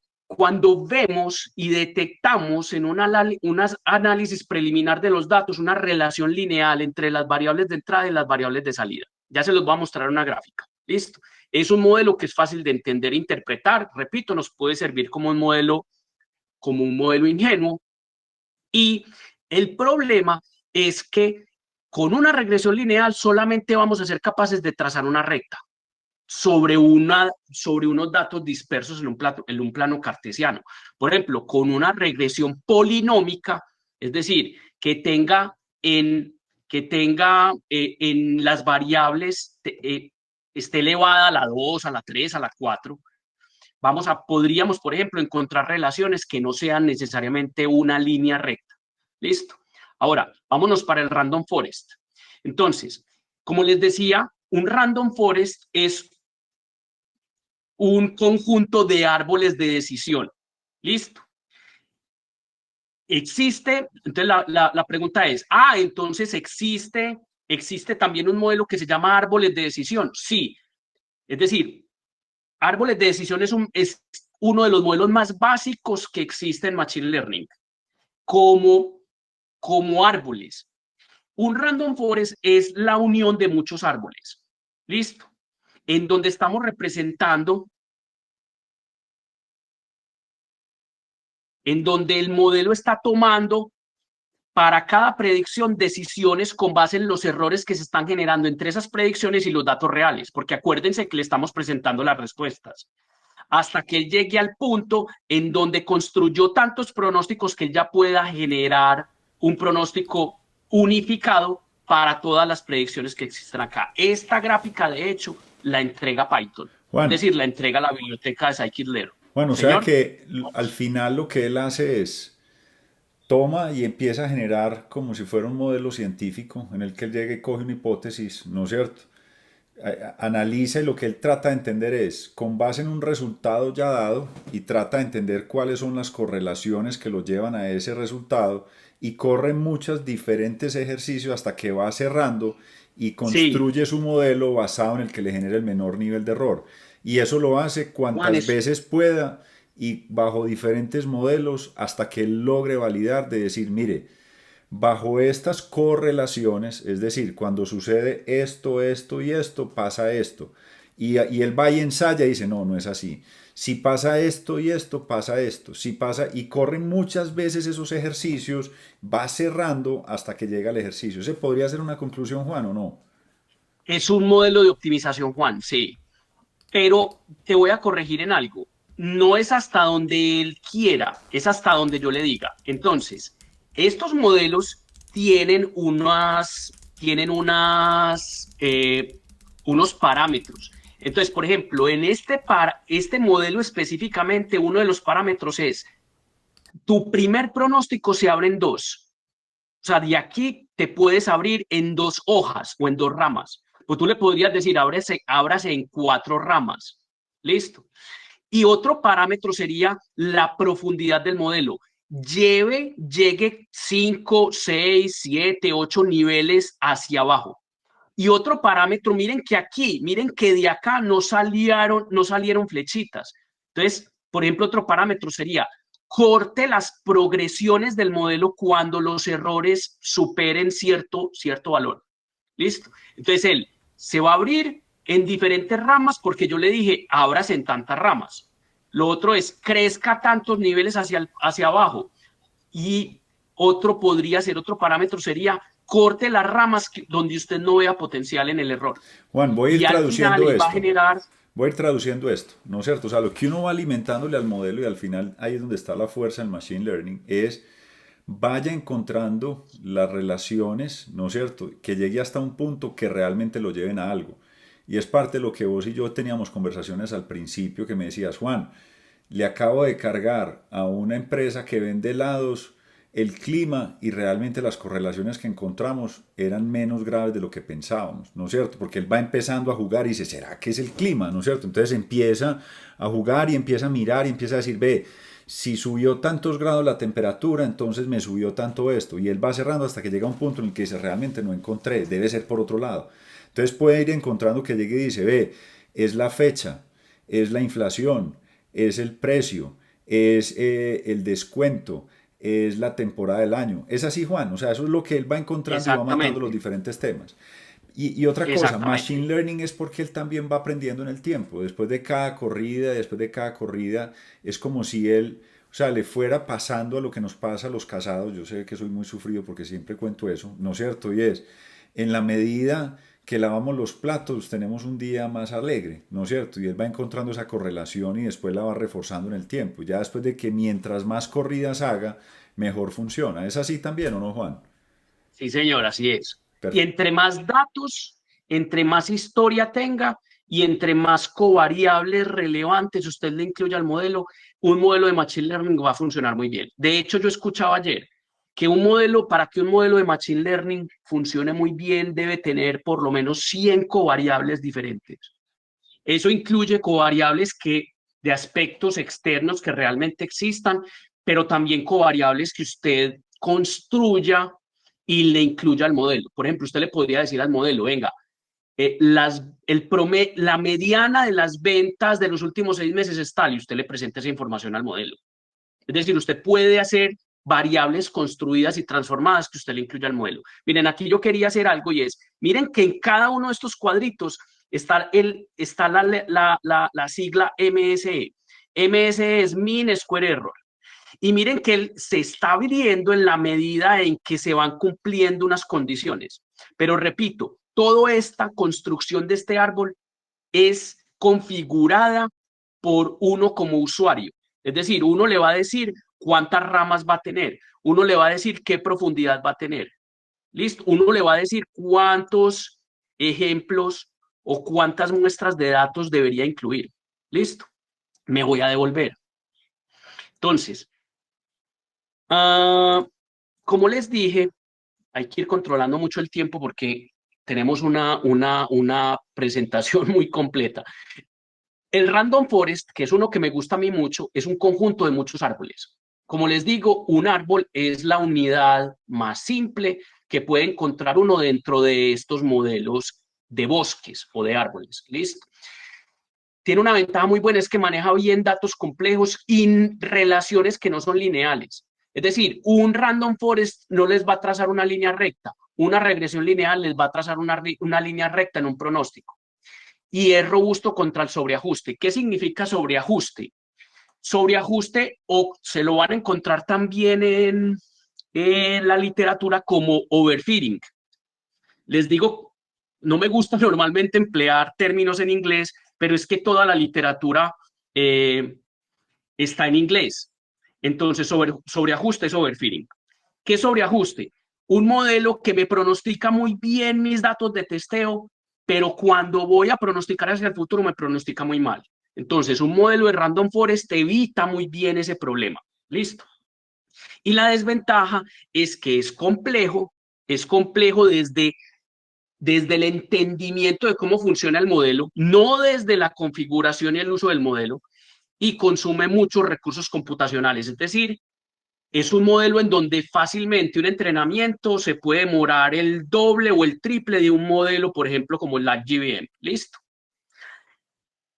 vemos y detectamos en un análisis preliminar de los datos una relación lineal entre las variables de entrada y las variables de salida. Ya se los voy a mostrar en una gráfica. ¿Listo? Es un modelo que es fácil de entender e interpretar. Repito, nos puede servir como un modelo ingenuo. Y el problema es que con una regresión lineal solamente vamos a ser capaces de trazar una recta sobre unos datos dispersos en un plano cartesiano. Por ejemplo, con una regresión polinómica, es decir, que tenga en las variables, esté elevada a la 2, a la 3, a la 4, podríamos, por ejemplo, encontrar relaciones que no sean necesariamente una línea recta. ¿Listo? Ahora, vámonos para el random forest. Entonces, como les decía, un random forest es un conjunto de árboles de decisión. ¿Listo? Entonces la pregunta es, entonces existe también un modelo que se llama árboles de decisión. Sí, es decir, árboles de decisión es uno de los modelos más básicos que existe en Machine Learning, como árboles. Un random forest es la unión de muchos árboles. ¿Listo? En donde estamos representando, en donde el modelo está tomando para cada predicción decisiones con base en los errores que se están generando entre esas predicciones y los datos reales, porque acuérdense que le estamos presentando las respuestas, hasta que él llegue al punto en donde construyó tantos pronósticos que él ya pueda generar un pronóstico unificado para todas las predicciones que existen acá. Esta gráfica, de hecho, la entrega Python, es Juan, decir, la entrega la biblioteca de Scikit-Learn. Juan, o sea Señor. que al final lo que él hace es toma y empieza a generar como si fuera un modelo científico en el que él llegue y coge una hipótesis, ¿no es cierto? Analiza y lo que él trata de entender es, con base en un resultado ya dado, y trata de entender cuáles son las correlaciones que lo llevan a ese resultado, y corre muchos diferentes ejercicios hasta que va cerrando y Sí, construye su modelo basado en el que le genere el menor nivel de error. Y eso lo hace Juan, cuantas veces pueda y bajo diferentes modelos hasta que él logre validar de decir, mire, bajo estas correlaciones, es decir, cuando sucede esto, esto y esto, pasa esto. Y él va y ensaya y dice, no, no es así. Si pasa esto y esto, pasa esto. Si pasa, y corre muchas veces esos ejercicios, va cerrando hasta que llega el ejercicio. ¿Se podría hacer una conclusión, Juan, o no? es un modelo de optimización, Juan, sí. Pero te voy a corregir en algo. No es hasta donde él quiera, es hasta donde yo le diga. Entonces, estos modelos tienen unos parámetros. Entonces, por ejemplo, en este modelo específicamente, uno de los parámetros es, tu primer pronóstico se abre en dos. O sea, de aquí te puedes abrir en dos hojas o en dos ramas. Pues tú le podrías decir, ábrase en cuatro ramas. Listo. Y otro parámetro sería la profundidad del modelo. Llegue 5, 6, 7, 8 niveles hacia abajo. Y otro parámetro, miren que de acá no salieron flechitas. Entonces, por ejemplo, otro parámetro sería corte las progresiones del modelo cuando los errores superen cierto valor. ¿Listo? Entonces, él se va a abrir en diferentes ramas porque yo le dije, ábrase en tantas ramas. Lo otro es, crezca tantos niveles hacia abajo. Y otro parámetro sería, corte las ramas donde usted no vea potencial en el error. Juan, voy a ir Y al final traduciendo él va a esto. generar, Voy a ir traduciendo esto, ¿no es cierto? O sea, lo que uno va alimentándole al modelo y al final ahí es donde está la fuerza del machine learning, es vaya encontrando las relaciones, ¿no es cierto? Que llegue hasta un punto que realmente lo lleven a algo. Y es parte de lo que vos y yo teníamos conversaciones al principio que me decías, Juan, le acabo de cargar a una empresa que vende helados el clima y realmente las correlaciones que encontramos eran menos graves de lo que pensábamos, ¿no es cierto? Porque él va empezando a jugar y dice, ¿será que es el clima? ¿No es cierto? Entonces empieza a jugar y empieza a mirar y empieza a decir, ve, si subió tantos grados la temperatura, entonces me subió tanto esto. Y él va cerrando hasta que llega a un punto en el que dice, realmente no encontré, debe ser por otro lado. Entonces puede ir encontrando que llegue y dice, ve, es la fecha, es la inflación, es el precio, es el descuento, es la temporada del año. Es así, Juan. O sea, eso es lo que él va encontrando y va matando los exactamente, diferentes temas. Y otra cosa, Machine exactamente. Learning es porque él también va aprendiendo en el tiempo. Después de cada corrida, es como si él, o sea, le fuera pasando a lo que nos pasa a los casados. Yo sé que soy muy sufrido porque siempre cuento eso, ¿no es cierto? Y es, en la medida que lavamos los platos, tenemos un día más alegre, ¿no es cierto? Y él va encontrando esa correlación y después la va reforzando en el tiempo. Ya después de que mientras más corridas haga, mejor funciona. ¿Es así también o no, Juan? Sí, señor, así es. Y Per- entre más datos, entre más historia tenga y entre más covariables relevantes usted le incluya al modelo, un modelo de Machine Learning va a funcionar muy bien. De hecho, yo escuchaba ayer que para que un modelo de Machine Learning funcione muy bien, debe tener por lo menos 100 covariables diferentes. Eso incluye covariables de aspectos externos que realmente existan, pero también covariables que usted construya y le incluya al modelo. Por ejemplo, usted le podría decir al modelo, venga, la mediana de las ventas de los últimos 6 meses es tal, y usted le presenta esa información al modelo. Es decir, usted puede hacer variables construidas y transformadas que usted le incluya al modelo. Miren, aquí yo quería hacer algo y es, miren que en cada uno de estos cuadritos está la sigla MSE. MSE es Mean Square Error. Y miren que él se está abriendo en la medida en que se van cumpliendo unas condiciones. Pero repito, toda esta construcción de este árbol es configurada por uno como usuario. Es decir, uno le va a decir cuántas ramas va a tener, uno le va a decir qué profundidad va a tener. ¿Listo? Uno le va a decir cuántos ejemplos o cuántas muestras de datos debería incluir. ¿Listo? Me voy a devolver. Entonces, uh, como les dije, hay que ir controlando mucho el tiempo porque tenemos una presentación muy completa. El Random Forest, que es uno que me gusta a mí mucho, es un conjunto de muchos árboles. Como les digo, un árbol es la unidad más simple que puede encontrar uno dentro de estos modelos de bosques o de árboles. ¿Listo? Tiene una ventaja muy buena, es que maneja bien datos complejos y relaciones que no son lineales. Es decir, un Random Forest no les va a trazar una línea recta, una regresión lineal les va a trazar una línea recta en un pronóstico y es robusto contra el sobreajuste. ¿Qué significa sobreajuste? Sobreajuste o se lo van a encontrar también en la literatura como overfitting. Les digo, no me gusta normalmente emplear términos en inglés, pero es que toda la literatura eh, está en inglés. Entonces, sobreajuste es overfitting. ¿Qué sobreajuste? Un modelo que me pronostica muy bien mis datos de testeo, pero cuando voy a pronosticar hacia el futuro me pronostica muy mal. Entonces, un modelo de Random Forest evita muy bien ese problema. ¿Listo? Y la desventaja es que es complejo desde el entendimiento de cómo funciona el modelo, no desde la configuración y el uso del modelo, y consume muchos recursos computacionales. Es decir, es un modelo en donde fácilmente un entrenamiento se puede demorar el doble o el triple de un modelo, por ejemplo, como el LabGBM. Listo.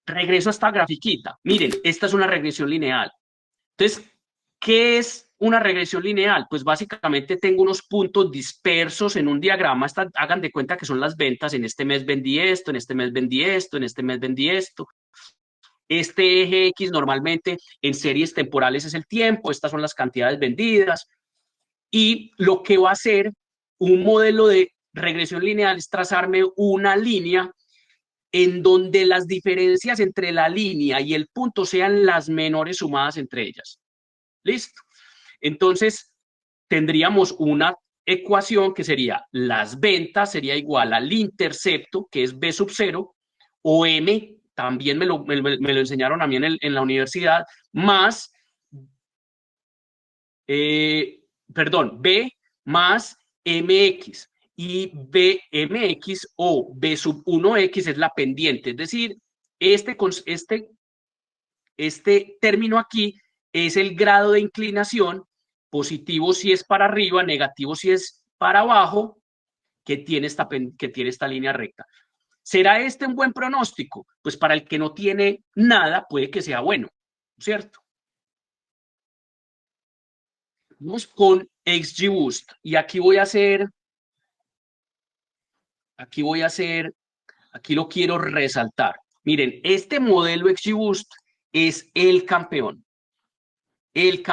Regreso a esta grafiquita. Miren, esta es una regresión lineal. Entonces, ¿qué es una regresión lineal? Pues básicamente tengo unos puntos dispersos en un diagrama. Hagan de cuenta que son las ventas. En este mes vendí esto, en este mes vendí esto, en este mes vendí esto. Este eje X normalmente en series temporales es el tiempo. Estas son las cantidades vendidas. Y lo que va a hacer un modelo de regresión lineal es trazarme una línea en donde las diferencias entre la línea y el punto sean las menores sumadas entre ellas. ¿Listo? Entonces, tendríamos una ecuación que sería las ventas sería igual al intercepto, que es B sub 0, o M, también me lo enseñaron a mí en la universidad, más, perdón, B más MX. Y BMX o B sub 1X es la pendiente, es decir, este término aquí es el grado de inclinación, positivo si es para arriba, negativo si es para abajo, que tiene esta línea recta. ¿Será este un buen pronóstico? Pues para el que no tiene nada, puede que sea bueno, ¿cierto? Vamos con XGBoost y aquí lo quiero resaltar. Miren, este modelo XGBoost es el campeón. Este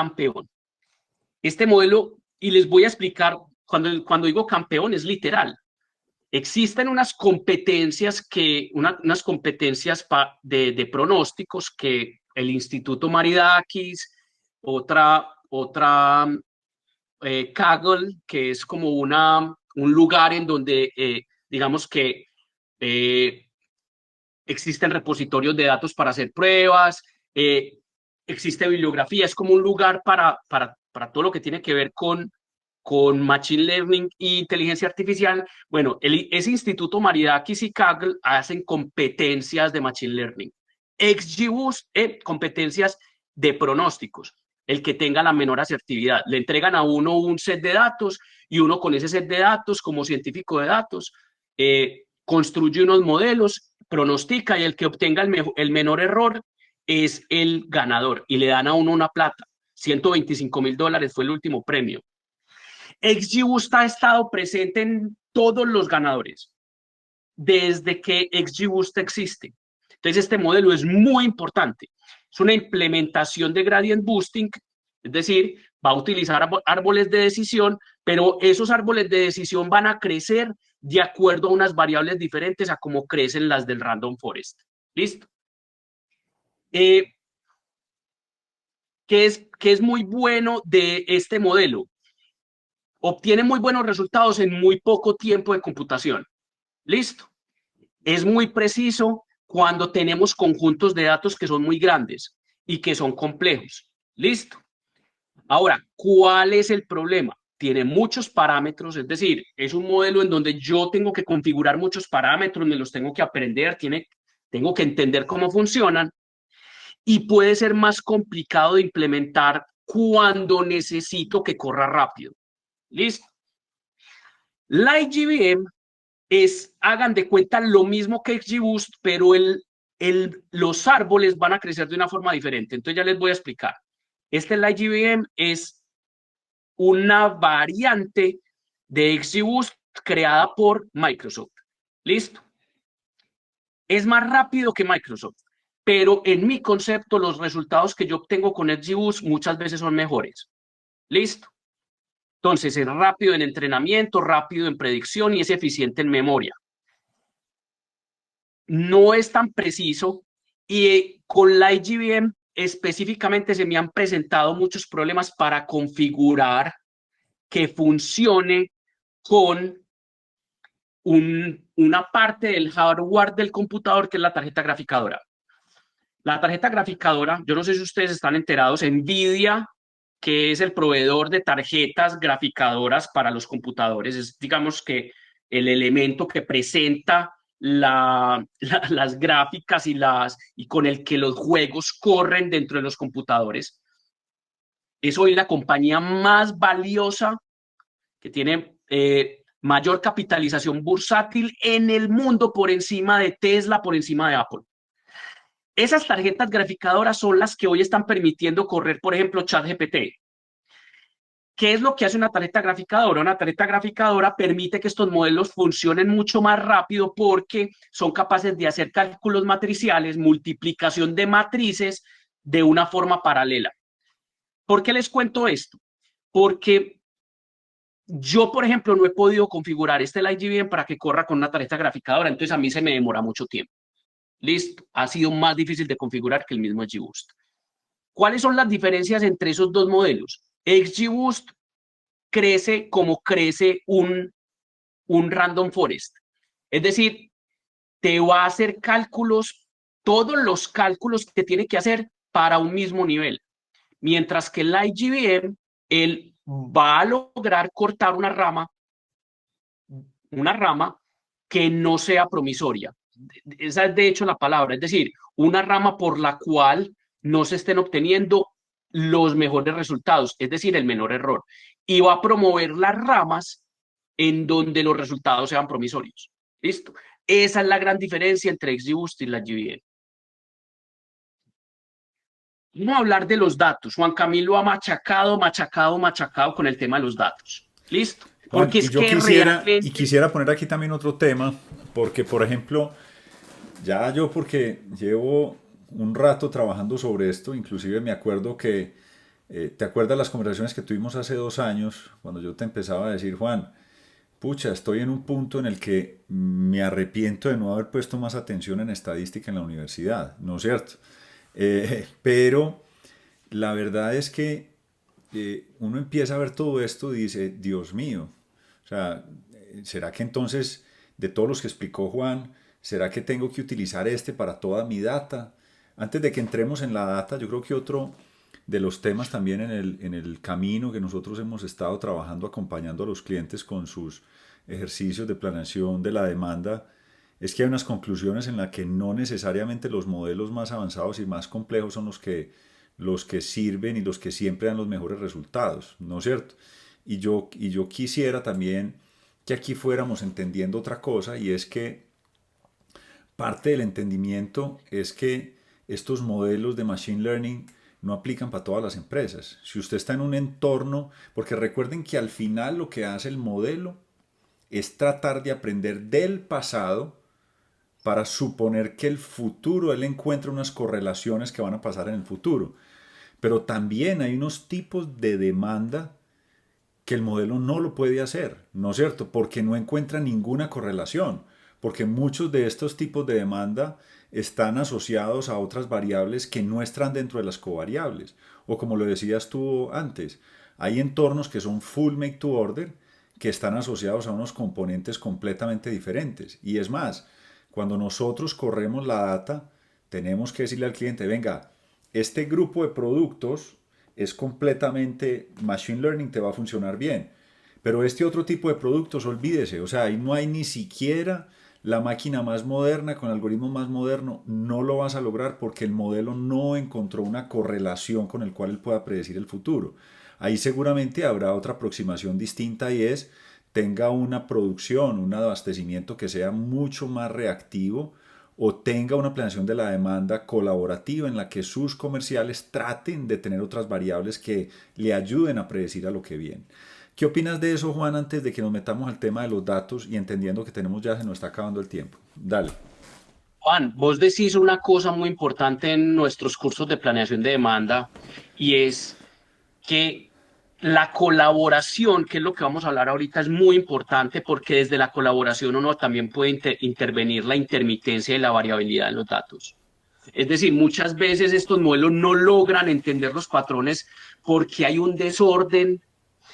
modelo, y les voy a explicar, cuando digo campeón es literal. Existen unas competencias de pronósticos que el Instituto Maridakis, otra Kaggle, que es como un lugar en donde, digamos que existen repositorios de datos para hacer pruebas, existe bibliografía, es como un lugar para todo lo que tiene que ver con Machine Learning e inteligencia artificial. Bueno, ese Instituto Maridakis y Kaggle hacen competencias de Machine Learning. XGBoost, competencias de pronósticos. El que tenga la menor asertividad. Le entregan a uno un set de datos y uno con ese set de datos, como científico de datos, construye unos modelos, pronostica y el que obtenga el menor error es el ganador y le dan a uno una plata. $125,000 fue el último premio. XGBoost ha estado presente en todos los ganadores desde que XGBoost existe. Entonces, este modelo es muy importante. Es una implementación de gradient boosting, es decir, va a utilizar árboles de decisión, pero esos árboles de decisión van a crecer de acuerdo a unas variables diferentes a cómo crecen las del random forest. ¿Listo? ¿Qué es muy bueno de este modelo? Obtiene muy buenos resultados en muy poco tiempo de computación. ¿Listo? Es muy preciso cuando tenemos conjuntos de datos que son muy grandes y que son complejos. ¿Listo? Ahora, ¿cuál es el problema? Tiene muchos parámetros, es decir, es un modelo en donde yo tengo que configurar muchos parámetros, me los tengo que aprender, tengo que entender cómo funcionan y puede ser más complicado de implementar cuando necesito que corra rápido. ¿Listo? La IGBM hagan de cuenta lo mismo que XGBoost, pero los árboles van a crecer de una forma diferente. Entonces ya les voy a explicar. La IGBM es una variante de XGBoost creada por Microsoft. ¿Listo? Es más rápido que Microsoft, pero en mi concepto los resultados que yo obtengo con XGBoost muchas veces son mejores. ¿Listo? Entonces es rápido en entrenamiento, rápido en predicción y es eficiente en memoria. No es tan preciso y con la IGBM específicamente se me han presentado muchos problemas para configurar que funcione con una parte del hardware del computador que es la tarjeta graficadora. La tarjeta graficadora, yo no sé si ustedes están enterados, NVIDIA, que es el proveedor de tarjetas graficadoras para los computadores, es digamos que el elemento que presenta las gráficas y con el que los juegos corren dentro de los computadores. Es hoy la compañía más valiosa que tiene mayor capitalización bursátil en el mundo por encima de Tesla, por encima de Apple. Esas tarjetas graficadoras son las que hoy están permitiendo correr, por ejemplo, ChatGPT. ¿qué es lo que hace una tarjeta graficadora? Una tarjeta graficadora permite que estos modelos funcionen mucho más rápido porque son capaces de hacer cálculos matriciales, multiplicación de matrices de una forma paralela. ¿Por qué les cuento esto? Porque yo, por ejemplo, no he podido configurar este LightGBM para que corra con una tarjeta graficadora, entonces a mí se me demora mucho tiempo. Listo, ha sido más difícil de configurar que el mismo XGBoost. ¿Cuáles son las diferencias entre esos dos modelos? XGBoost crece como crece un random forest. Es decir, te va a hacer cálculos, todos los cálculos que tiene que hacer para un mismo nivel. Mientras que el LightGBM, él va a lograr cortar una rama que no sea promisoria. Esa es de hecho la palabra, es decir, una rama por la cual no se estén obteniendo los mejores resultados, es decir, el menor error. Y va a promover las ramas en donde los resultados sean promisorios. ¿Listo? Esa es la gran diferencia entre XGBoost y la GBM. Vamos a hablar de los datos. Juan Camilo ha machacado con el tema de los datos. ¿Listo? Juan, Porque y es yo que realmente... quisiera poner aquí también otro tema, porque por ejemplo, ya yo porque llevo un rato trabajando sobre esto, inclusive me acuerdo que, ¿te acuerdas las conversaciones que tuvimos hace 2 años, cuando yo te empezaba a decir, Juan, pucha, estoy en un punto en el que me arrepiento de no haber puesto más atención en estadística en la universidad, ¿no es cierto? Pero la verdad es que uno empieza a ver todo esto y dice, Dios mío, o sea, ¿será que entonces, de todos los que explicó Juan, será que tengo que utilizar este para toda mi data? Antes de que entremos en la data, yo creo que otro de los temas también en el camino que nosotros hemos estado trabajando acompañando a los clientes con sus ejercicios de planeación de la demanda, es que hay unas conclusiones en las que no necesariamente los modelos más avanzados y más complejos son los que sirven y los que siempre dan los mejores resultados, ¿no es cierto? Y yo quisiera también que aquí fuéramos entendiendo otra cosa, y es que parte del entendimiento es que estos modelos de machine learning no aplican para todas las empresas. Si usted está en un entorno, porque recuerden que al final lo que hace el modelo es tratar de aprender del pasado para suponer que el futuro él encuentra unas correlaciones que van a pasar en el futuro. Pero también hay unos tipos de demanda que el modelo no lo puede hacer, ¿no es cierto? Porque no encuentra ninguna correlación, porque muchos de estos tipos de demanda están asociados a otras variables que no están dentro de las covariables. O como lo decías tú antes, hay entornos que son full make to order que están asociados a unos componentes completamente diferentes. Y es más, cuando nosotros corremos la data, tenemos que decirle al cliente, venga, este grupo de productos es completamente machine learning, te va a funcionar bien. Pero este otro tipo de productos, olvídese, o sea, ahí no hay ni siquiera la máquina más moderna con algoritmo más moderno, no lo vas a lograr porque el modelo no encontró una correlación con el cual él pueda predecir el futuro. Ahí seguramente habrá otra aproximación distinta y es tenga una producción, un abastecimiento que sea mucho más reactivo o tenga una planeación de la demanda colaborativa en la que sus comerciales traten de tener otras variables que le ayuden a predecir a lo que viene. ¿Qué opinas de eso, Juan, antes de que nos metamos al tema de los datos y entendiendo que tenemos ya se nos está acabando el tiempo? Dale. Juan, vos decís una cosa muy importante en nuestros cursos de planeación de demanda y es que la colaboración, que es lo que vamos a hablar ahorita, es muy importante porque desde la colaboración uno también puede intervenir la intermitencia y la variabilidad en los datos. Es decir, muchas veces estos modelos no logran entender los patrones porque hay un desorden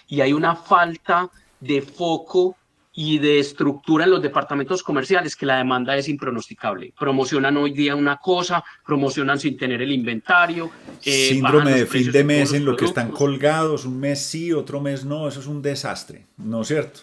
y hay una falta de foco y de estructura en los departamentos comerciales que la demanda es impronosticable. Promocionan hoy día una cosa, promocionan sin tener el inventario, bajan Síndrome los de fin precios de en todos mes los en lo que están productos. colgados, un mes sí, otro mes no, eso es un desastre, ¿no es cierto?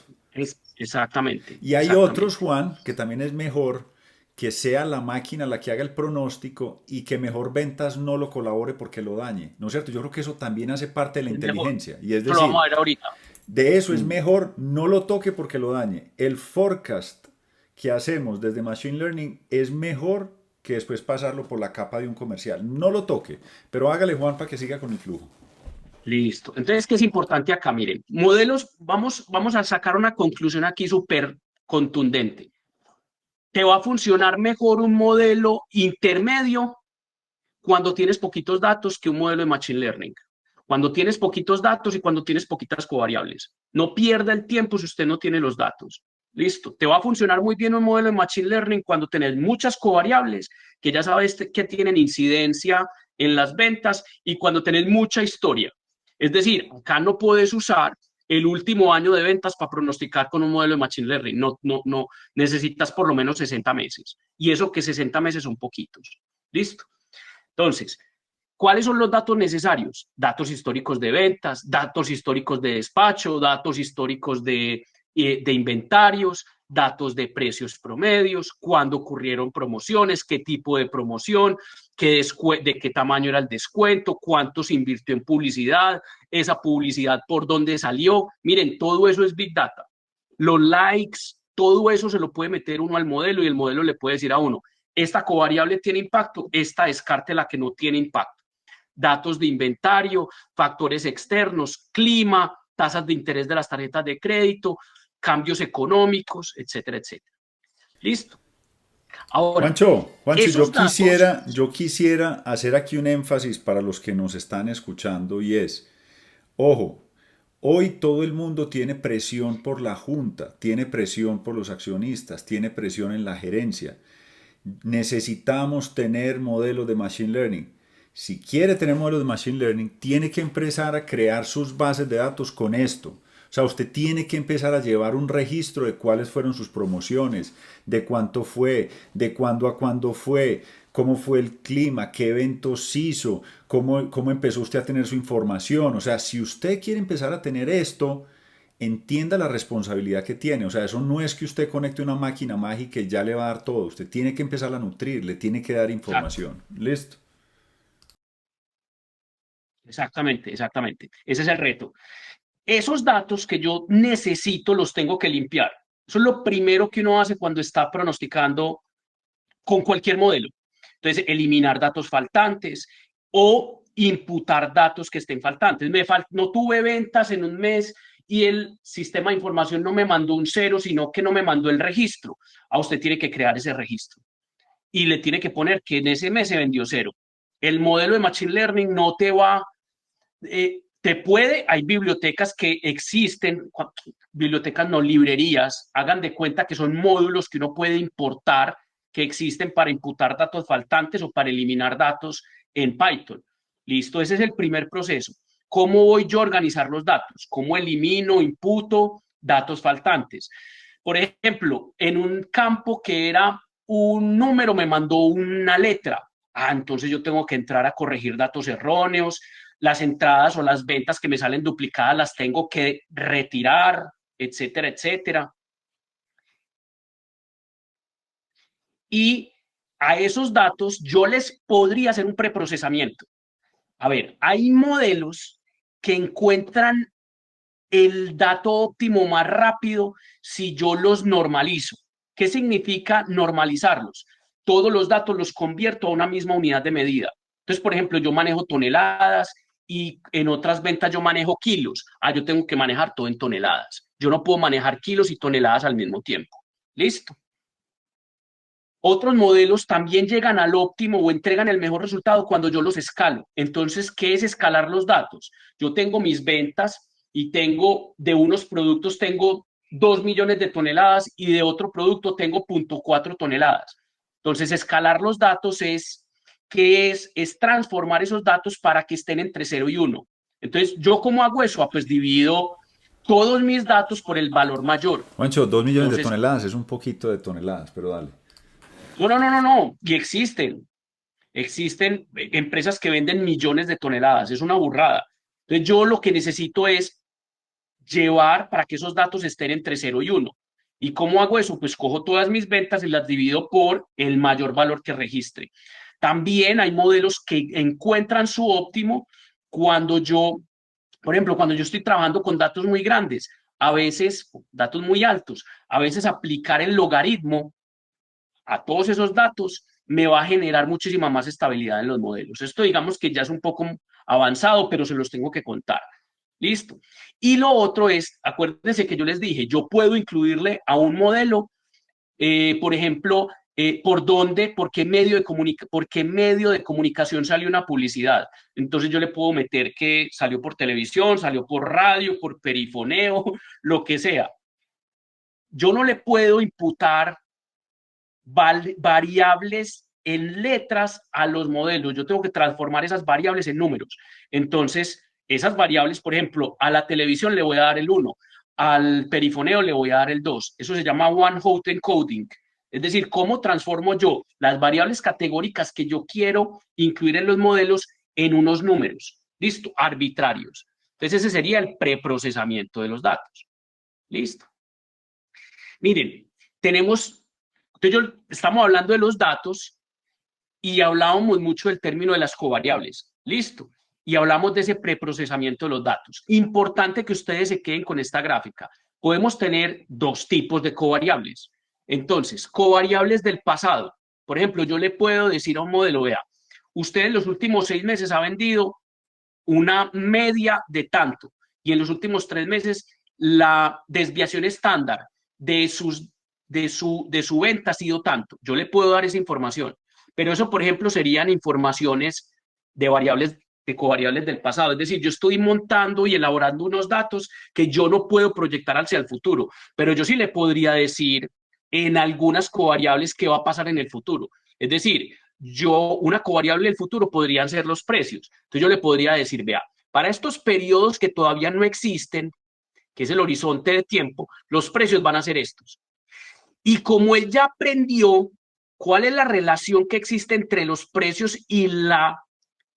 Exactamente, Y hay otros, exactamente. Juan, que también es mejor que sea la máquina la que haga el pronóstico y que mejor ventas no lo colabore porque lo dañe, ¿no es cierto? Yo creo que eso también hace parte de la Es mejor. inteligencia. Y es Eso lo vamos decir, a ver ahorita. de eso es Mm. mejor no lo toque porque lo dañe. El forecast que hacemos desde Machine Learning es mejor que después pasarlo por la capa de un comercial. No lo toque, pero hágale, Juan, para que siga con el flujo. Listo. Entonces, ¿qué es importante acá? Miren, modelos, vamos a sacar una conclusión aquí súper contundente. Te va a funcionar mejor un modelo intermedio cuando tienes poquitos datos que un modelo de Machine Learning. Cuando tienes poquitos datos y cuando tienes poquitas covariables. No pierda el tiempo si usted no tiene los datos. Listo. Te va a funcionar muy bien un modelo de Machine Learning cuando tenés muchas covariables que ya sabes que tienen incidencia en las ventas y cuando tenés mucha historia. Es decir, acá no puedes usar el último año de ventas para pronosticar con un modelo de Machine Learning. No, necesitas por lo menos 60 meses. Y eso que 60 meses son poquitos. Listo. Entonces, ¿cuáles son los datos necesarios? Datos históricos de ventas, datos históricos de despacho, datos históricos de inventarios, datos de precios promedios, cuándo ocurrieron promociones, qué tipo de promoción, de qué tamaño era el descuento, cuánto se invirtió en publicidad, esa publicidad por dónde salió. Miren, todo eso es Big Data. Los likes, todo eso se lo puede meter uno al modelo y el modelo le puede decir a uno, esta covariable tiene impacto, esta descarte la que no tiene impacto. Datos de inventario, factores externos, clima, tasas de interés de las tarjetas de crédito, cambios económicos, etcétera, etcétera. ¿Listo? Ahora, Juancho, esos datos, yo quisiera hacer aquí un énfasis para los que nos están escuchando y es, ojo, hoy todo el mundo tiene presión por la junta, tiene presión por los accionistas, tiene presión en la gerencia. Necesitamos tener modelos de Machine Learning. Si quiere tener modelos de Machine Learning, tiene que empezar a crear sus bases de datos con esto. O sea, usted tiene que empezar a llevar un registro de cuáles fueron sus promociones, de cuánto fue, de cuándo a cuándo fue, cómo fue el clima, qué eventos hizo, cómo empezó usted a tener su información. O sea, si usted quiere empezar a tener esto, entienda la responsabilidad que tiene. O sea, eso no es que usted conecte una máquina mágica y ya le va a dar todo. Usted tiene que empezar a nutrir, le tiene que dar exacto, información. ¿Listo? exactamente, exactamente. Ese es el reto. Esos datos que yo necesito los tengo que limpiar. Eso es lo primero que uno hace cuando está pronosticando con cualquier modelo. Entonces, eliminar datos faltantes o imputar datos que estén faltantes. No tuve ventas en un mes y el sistema de información no me mandó un cero, sino que no me mandó el registro. A usted tiene que crear ese registro y le tiene que poner que en ese mes se vendió cero. El modelo de Machine Learning no te va, hay bibliotecas que existen, bibliotecas no, librerías, hagan de cuenta que son módulos que uno puede importar que existen para imputar datos faltantes o para eliminar datos en Python. Listo, ese es el primer proceso. ¿Cómo voy yo a organizar los datos? ¿Cómo elimino, imputo datos faltantes? Por ejemplo, en un campo que era un número, me mandó una letra. Entonces yo tengo que entrar a corregir datos erróneos, las entradas o las ventas que me salen duplicadas las tengo que retirar, etcétera, etcétera. Y a esos datos yo les podría hacer un preprocesamiento. A ver, hay modelos que encuentran el dato óptimo más rápido si yo los normalizo. ¿Qué significa normalizarlos? Todos los datos los convierto a una misma unidad de medida. Entonces, por ejemplo, yo manejo toneladas y en otras ventas yo manejo kilos. Yo tengo que manejar todo en toneladas. Yo no puedo manejar kilos y toneladas al mismo tiempo. ¿Listo? Otros modelos también llegan al óptimo o entregan el mejor resultado cuando yo los escalo. Entonces, ¿qué es escalar los datos? Yo tengo mis ventas y tengo de unos productos tengo 2 millones de toneladas y de otro producto tengo 0.4 toneladas. Entonces, escalar los datos es transformar esos datos para que estén entre 0 y 1. Entonces, ¿yo cómo hago eso? Pues divido todos mis datos por el valor mayor. Juancho, 2 millones de Entonces, toneladas es un poquito de toneladas, pero dale. no. Y existen empresas que venden millones de toneladas, es una burrada. Entonces yo lo que necesito es llevar para que esos datos estén entre 0 y 1. ¿Y cómo hago eso? Pues cojo todas mis ventas y las divido por el mayor valor que registre. También hay modelos que encuentran su óptimo cuando por ejemplo, cuando yo estoy trabajando con datos muy grandes, a veces, datos muy altos, a veces aplicar el logaritmo a todos esos datos me va a generar muchísima más estabilidad en los modelos. Esto digamos que ya es un poco avanzado, pero se los tengo que contar. Listo. Y lo otro es, acuérdense que yo les dije, yo puedo incluirle a un modelo, por ejemplo, por dónde, por qué medio de comunicación salió una publicidad. Entonces yo le puedo meter que salió por televisión, salió por radio, por perifoneo, lo que sea. Yo no le puedo imputar variables en letras a los modelos. Yo tengo que transformar esas variables en números. Entonces, esas variables, por ejemplo, a la televisión le voy a dar el 1, al perifoneo le voy a dar el 2. Eso se llama one-hot encoding. Es decir, cómo transformo yo las variables categóricas que yo quiero incluir en los modelos en unos números, listo, arbitrarios. Entonces, ese sería el preprocesamiento de los datos. Listo. Miren, estamos hablando de los datos y hablábamos mucho del término de las covariables. Listo. Y hablamos de ese preprocesamiento de los datos. Importante que ustedes se queden con esta gráfica. Podemos tener dos tipos de covariables. Entonces, covariables del pasado. Por ejemplo, yo le puedo decir a un modelo, vea, usted en los últimos 6 meses ha vendido una media de tanto y en los últimos 3 meses la desviación estándar de su venta ha sido tanto. Yo le puedo dar esa información, pero eso, por ejemplo, serían informaciones de variables, de covariables del pasado. Es decir, yo estoy montando y elaborando unos datos que yo no puedo proyectar hacia el futuro, pero yo sí le podría decir en algunas covariables qué va a pasar en el futuro. Es decir, una covariable del futuro podrían ser los precios. Entonces yo le podría decir, vea, para estos periodos que todavía no existen, que es el horizonte de tiempo, los precios van a ser estos. Y como él ya aprendió cuál es la relación que existe entre los precios y la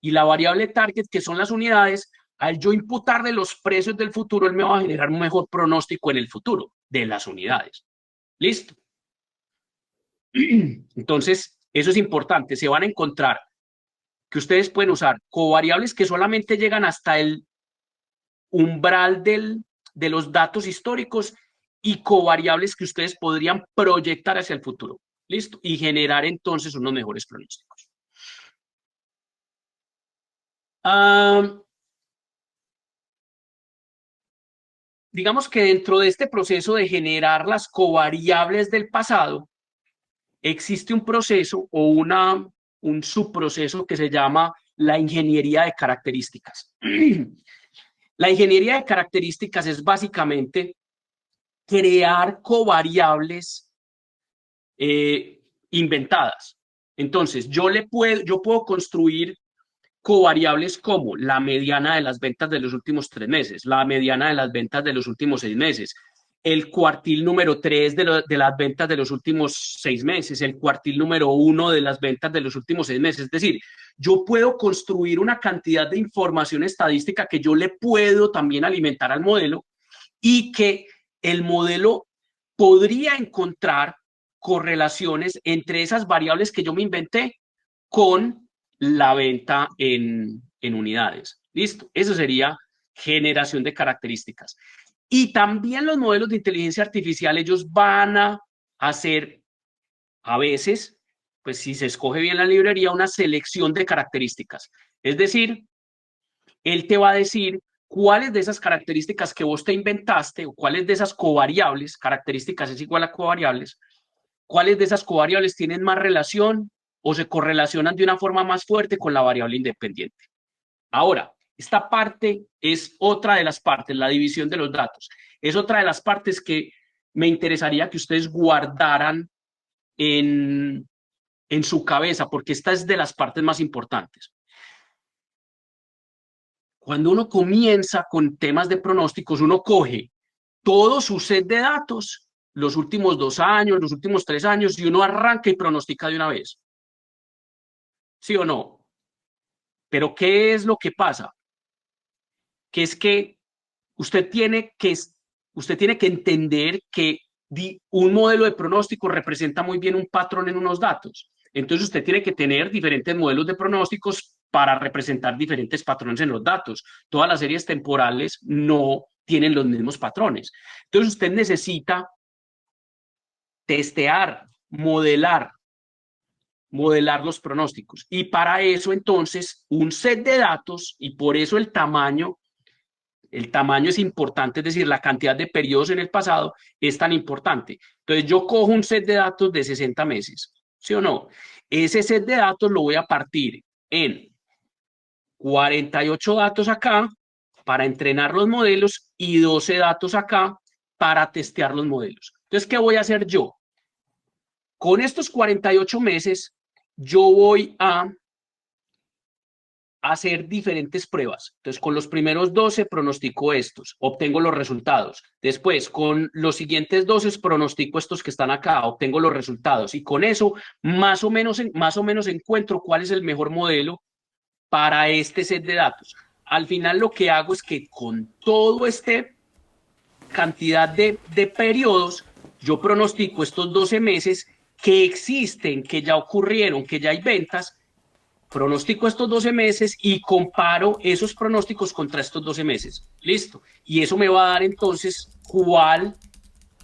variable target, que son las unidades, al yo imputarle los precios del futuro, él me va a generar un mejor pronóstico en el futuro de las unidades. ¿Listo? Entonces, eso es importante. Se van a encontrar que ustedes pueden usar covariables que solamente llegan hasta el umbral de los datos históricos y covariables que ustedes podrían proyectar hacia el futuro. ¿Listo? Y generar entonces unos mejores pronósticos. Digamos que dentro de este proceso de generar las covariables del pasado, existe un proceso o un subproceso que se llama la ingeniería de características. La ingeniería de características es básicamente crear covariables inventadas. Entonces, yo puedo construir covariables como la mediana de las ventas de los últimos 3 meses, la mediana de las ventas de los últimos 6 meses, el cuartil número 3 de las ventas de los últimos 6 meses, el cuartil número 1 de las ventas de los últimos 6 meses. Es decir, yo puedo construir una cantidad de información estadística que yo le puedo también alimentar al modelo y que el modelo podría encontrar correlaciones entre esas variables que yo me inventé con la venta en unidades. ¿Listo? Eso sería generación de características. Y también los modelos de inteligencia artificial, ellos van a hacer, a veces, pues si se escoge bien la librería, una selección de características. Es decir, él te va a decir cuáles de esas características que vos te inventaste o cuáles de esas covariables, características es igual a covariables, cuáles de esas covariables tienen más relación o se correlacionan de una forma más fuerte con la variable independiente. Ahora, esta parte es otra de las partes, la división de los datos. Es otra de las partes que me interesaría que ustedes guardaran en su cabeza, porque esta es de las partes más importantes. Cuando uno comienza con temas de pronósticos, uno coge todo su set de datos, los últimos 2 años, los últimos 3 años, y uno arranca y pronostica de una vez. ¿Sí o no? Pero ¿qué es lo que pasa? Que es que usted tiene que entender que un modelo de pronóstico representa muy bien un patrón en unos datos. Entonces usted tiene que tener diferentes modelos de pronósticos para representar diferentes patrones en los datos. Todas las series temporales no tienen los mismos patrones. Entonces usted necesita testear, modelar modelar los pronósticos. Y para eso, entonces, un set de datos, y por eso el tamaño es importante, es decir, la cantidad de periodos en el pasado es tan importante. Entonces, yo cojo un set de datos de 60 meses, ¿sí o no? Ese set de datos lo voy a partir en 48 datos acá para entrenar los modelos y 12 datos acá para testear los modelos. Entonces, ¿qué voy a hacer yo? Con estos 48 meses, yo voy a hacer diferentes pruebas. Entonces, con los primeros 12 pronostico estos, obtengo los resultados. Después, con los siguientes 12 pronostico estos que están acá, obtengo los resultados. Y con eso, más o menos encuentro cuál es el mejor modelo para este set de datos. Al final, lo que hago es que con todo este cantidad de periodos, yo pronostico estos 12 meses que existen, que ya ocurrieron, que ya hay ventas, pronostico estos 12 meses y comparo esos pronósticos contra estos 12 meses. Listo. Y eso me va a dar entonces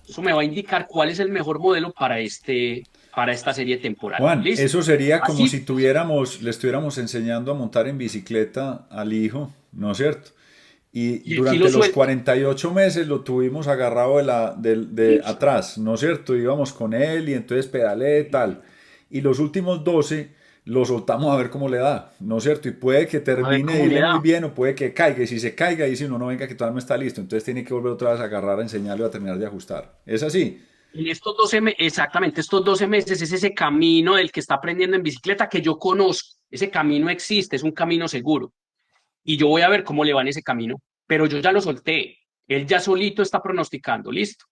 eso me va a indicar cuál es el mejor modelo para esta serie temporal. Juan, Listo. eso sería como Así, si tuviéramos, le estuviéramos enseñando a montar en bicicleta al hijo, ¿no es cierto? Y y aquí lo durante los suelto. 48 meses lo tuvimos agarrado de atrás, ¿no es cierto? Íbamos con él y entonces pedalé tal. Y los últimos 12 lo soltamos a ver cómo le da, ¿no es cierto? Y puede que A ver termine de cómo le irle muy da. bien o puede que caiga. Y si se caiga, dice uno, no venga que todavía no está listo. Entonces tiene que volver otra vez a agarrar, a enseñarle a terminar de ajustar. ¿Es así? En estos 12 meses, exactamente, estos 12 meses es ese camino del que está aprendiendo en bicicleta que yo conozco. Ese camino existe, es un camino seguro. Y yo voy a ver cómo le va en ese camino. Pero yo ya lo solté. Él ya solito está pronosticando. Listo.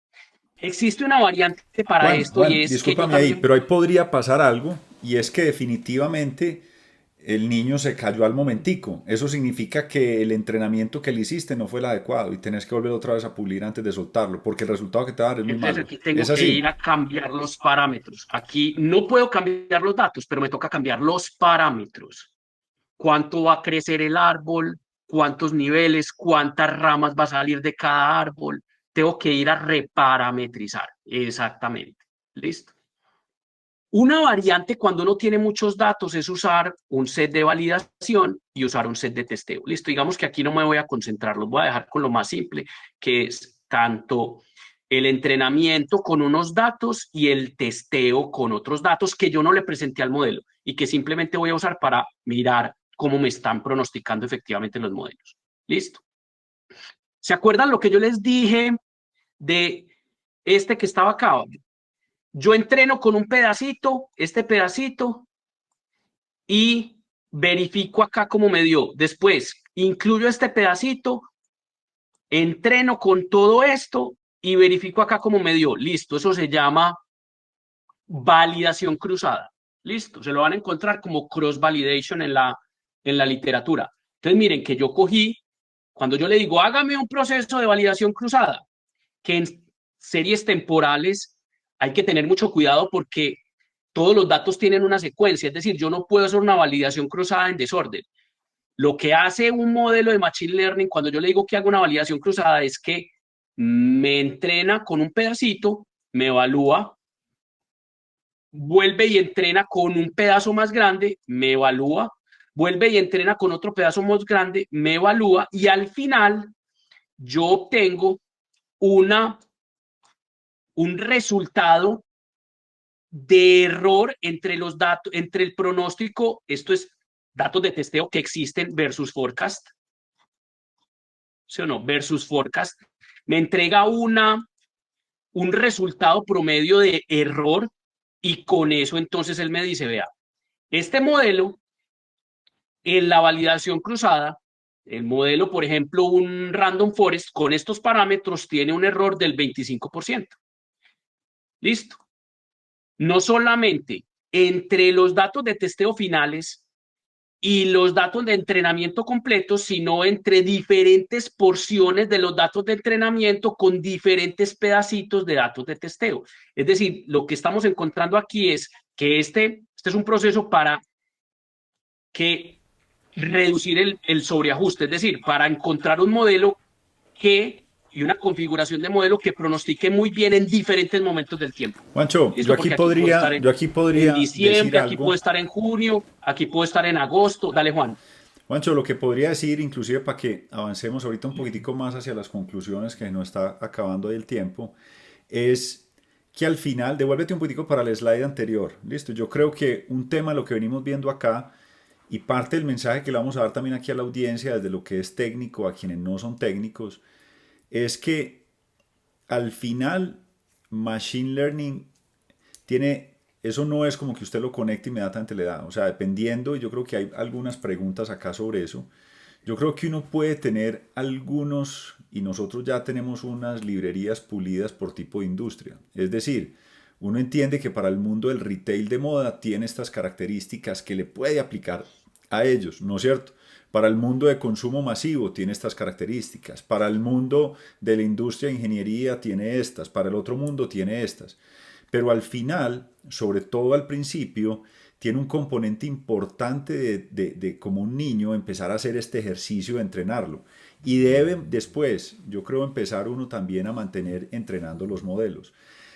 Existe una variante para esto y Juan, es que yo discúlpame ahí, también, pero ahí podría pasar algo y es que definitivamente el niño se cayó al momentico. Eso significa que el entrenamiento que le hiciste no fue el adecuado y tenés que volver otra vez a pulir antes de soltarlo, porque el resultado que te va a dar es muy entonces malo. aquí tengo Es que ir así. a cambiar los parámetros. Aquí no puedo cambiar los datos, pero me toca cambiar los parámetros. Cuánto va a crecer el árbol, cuántos niveles, cuántas ramas va a salir de cada árbol. Tengo que ir a reparametrizar. Exactamente. Listo. Una variante cuando uno tiene muchos datos es usar un set de validación y usar un set de testeo. Listo, digamos que aquí no me voy a concentrar, los voy a dejar con lo más simple, que es tanto el entrenamiento con unos datos y el testeo con otros datos que yo no le presenté al modelo y que simplemente voy a usar para mirar cómo me están pronosticando efectivamente los modelos. Listo. ¿Se acuerdan lo que yo les dije de este que estaba acá? Yo entreno con un pedacito, este pedacito, y verifico acá cómo me dio. Después, incluyo este pedacito, entreno con todo esto y verifico acá cómo me dio. Listo, eso se llama validación cruzada. Listo, se lo van a encontrar como cross validation en la literatura. Entonces, miren que yo cogí, cuando yo le digo, hágame un proceso de validación cruzada, que en series temporales hay que tener mucho cuidado porque todos los datos tienen una secuencia, es decir, yo no puedo hacer una validación cruzada en desorden. Lo que hace un modelo de Machine Learning cuando yo le digo que hago una validación cruzada es que me entrena con un pedacito, me evalúa, vuelve y entrena con un pedazo más grande, me evalúa, vuelve y entrena con otro pedazo más grande, me evalúa y al final yo obtengo una, un resultado de error entre los datos, entre el pronóstico, esto es datos de testeo que existen versus forecast, ¿sí o no? Versus forecast, me entrega un resultado promedio de error y con eso entonces él me dice, vea, este modelo en la validación cruzada, el modelo, por ejemplo, un random forest con estos parámetros tiene un error del 25%. Listo. No solamente entre los datos de testeo finales y los datos de entrenamiento completos, sino entre diferentes porciones de los datos de entrenamiento con diferentes pedacitos de datos de testeo. Es decir, lo que estamos encontrando aquí es que este es un proceso para reducir el sobreajuste, es decir, para encontrar un modelo que y una configuración de modelo que pronostique muy bien en diferentes momentos del tiempo. Juancho, ¿Listo? Porque aquí puedo estar yo aquí en podría decir diciembre, aquí algo. puedo estar en junio, aquí puedo estar en agosto. Dale, Juan. Juancho, lo que podría decir, inclusive para que avancemos ahorita un poquitico más hacia las conclusiones, que no está acabando ahí el tiempo, es que al final, devuélvete un poquitico para el slide anterior, listo, yo creo que un tema, lo que venimos viendo acá, y parte del mensaje que le vamos a dar también aquí a la audiencia, desde lo que es técnico a quienes no son técnicos, es que al final Machine Learning tiene, eso no es como que usted lo conecte inmediatamente le da, o sea, dependiendo, y yo creo que hay algunas preguntas acá sobre eso, yo creo que uno puede tener algunos, y nosotros ya tenemos unas librerías pulidas por tipo de industria, es decir, uno entiende que para el mundo del retail de moda tiene estas características que le puede aplicar a ellos, ¿no es cierto? Para el mundo de consumo masivo tiene estas características, para el mundo de la industria de ingeniería tiene estas, para el otro mundo tiene estas. Pero al final, sobre todo al principio, tiene un componente importante de como un niño empezar a hacer este ejercicio de entrenarlo. Y debe después, yo creo, empezar uno también a mantener entrenando los modelos.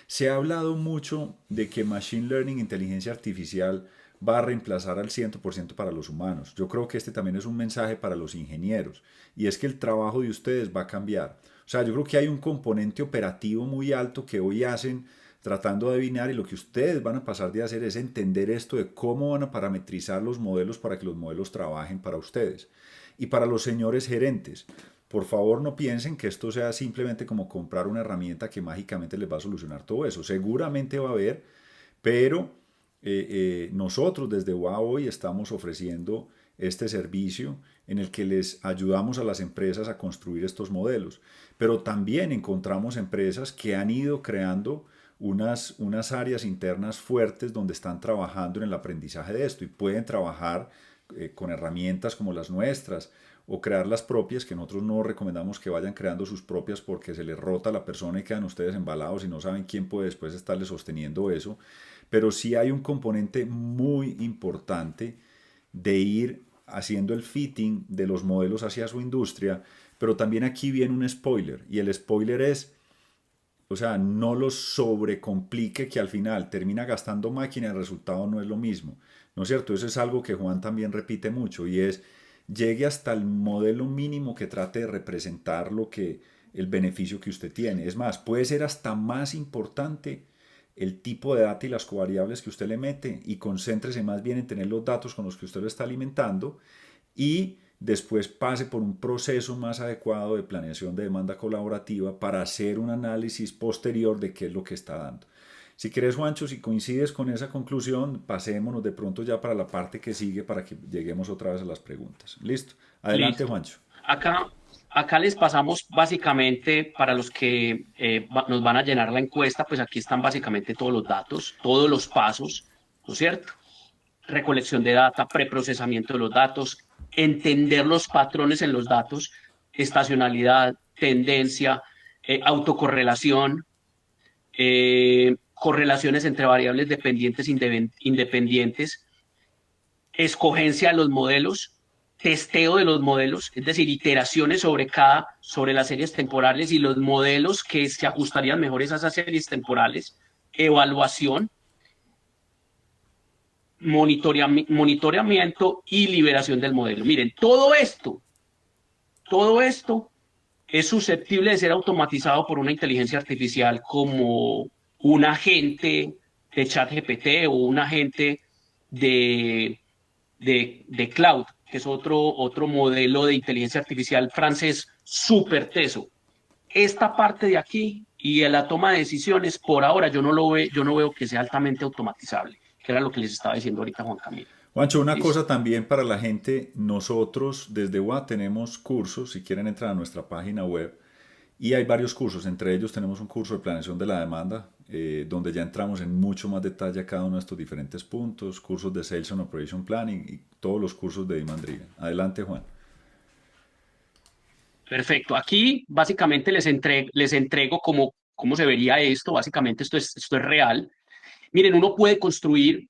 Se ha hablado mucho de que Machine Learning, inteligencia artificial, va a reemplazar al 100% para los humanos. Yo creo que este también es un mensaje para los ingenieros y es que el trabajo de ustedes va a cambiar. O sea, yo creo que hay un componente operativo muy alto que hoy hacen tratando de adivinar y lo que ustedes van a pasar de hacer es entender esto de cómo van a parametrizar los modelos para que los modelos trabajen para ustedes. Y para los señores gerentes, por favor no piensen que esto sea simplemente como comprar una herramienta que mágicamente les va a solucionar todo eso. Seguramente va a haber, pero nosotros desde UA hoy estamos ofreciendo este servicio en el que les ayudamos a las empresas a construir estos modelos. Pero también encontramos empresas que han ido creando unas áreas internas fuertes donde están trabajando en el aprendizaje de esto y pueden trabajar con herramientas como las nuestras o crear las propias, que nosotros no recomendamos que vayan creando sus propias porque se les rota a la persona y quedan ustedes embalados y no saben quién puede después estarles sosteniendo eso. Pero sí hay un componente muy importante de ir haciendo el fitting de los modelos hacia su industria, pero también aquí viene un spoiler y el spoiler es, o sea, no lo sobrecomplique que al final termina gastando máquina y el resultado no es lo mismo. ¿No es cierto? Eso es algo que Juan también repite mucho y es llegue hasta el modelo mínimo que trate de representar lo que el beneficio que usted tiene. Es más, puede ser hasta más importante el tipo de data y las covariables que usted le mete y concéntrese más bien en tener los datos con los que usted lo está alimentando y después pase por un proceso más adecuado de planeación de demanda colaborativa para hacer un análisis posterior de qué es lo que está dando. Si quieres, Juancho, si coincides con esa conclusión, pasémonos de pronto ya para la parte que sigue para que lleguemos otra vez a las preguntas. ¿Listo? Adelante, Listo. Juancho. Acá, acá les pasamos básicamente para los que nos van a llenar la encuesta, pues aquí están básicamente todos los datos, todos los pasos, ¿no es cierto? Recolección de data, preprocesamiento de los datos, entender los patrones en los datos, estacionalidad, tendencia, autocorrelación, correlaciones entre variables dependientes, independientes, escogencia de los modelos, testeo de los modelos, es decir, iteraciones sobre las series temporales y los modelos que se ajustarían mejor a esas series temporales, evaluación, monitoreamiento y liberación del modelo. Miren, todo esto es susceptible de ser automatizado por una inteligencia artificial como un agente de ChatGPT o un agente de, de Cloud, que es otro modelo de inteligencia artificial francés súper teso. Esta parte de aquí y en la toma de decisiones, por ahora yo no veo que sea altamente automatizable, que era lo que les estaba diciendo ahorita Juan Camilo. Juancho, una ¿Listo? cosa también para la gente, nosotros desde UA tenemos cursos, si quieren entrar a nuestra página web, y hay varios cursos, entre ellos tenemos un curso de planeación de la demanda, donde ya entramos en mucho más detalle a cada uno de estos diferentes puntos, cursos de Sales and Operation Planning y todos los cursos de Demand Driven. Adelante, Juan. Perfecto. Aquí básicamente les entrego cómo se vería esto. Básicamente esto es real. Miren, uno puede construir,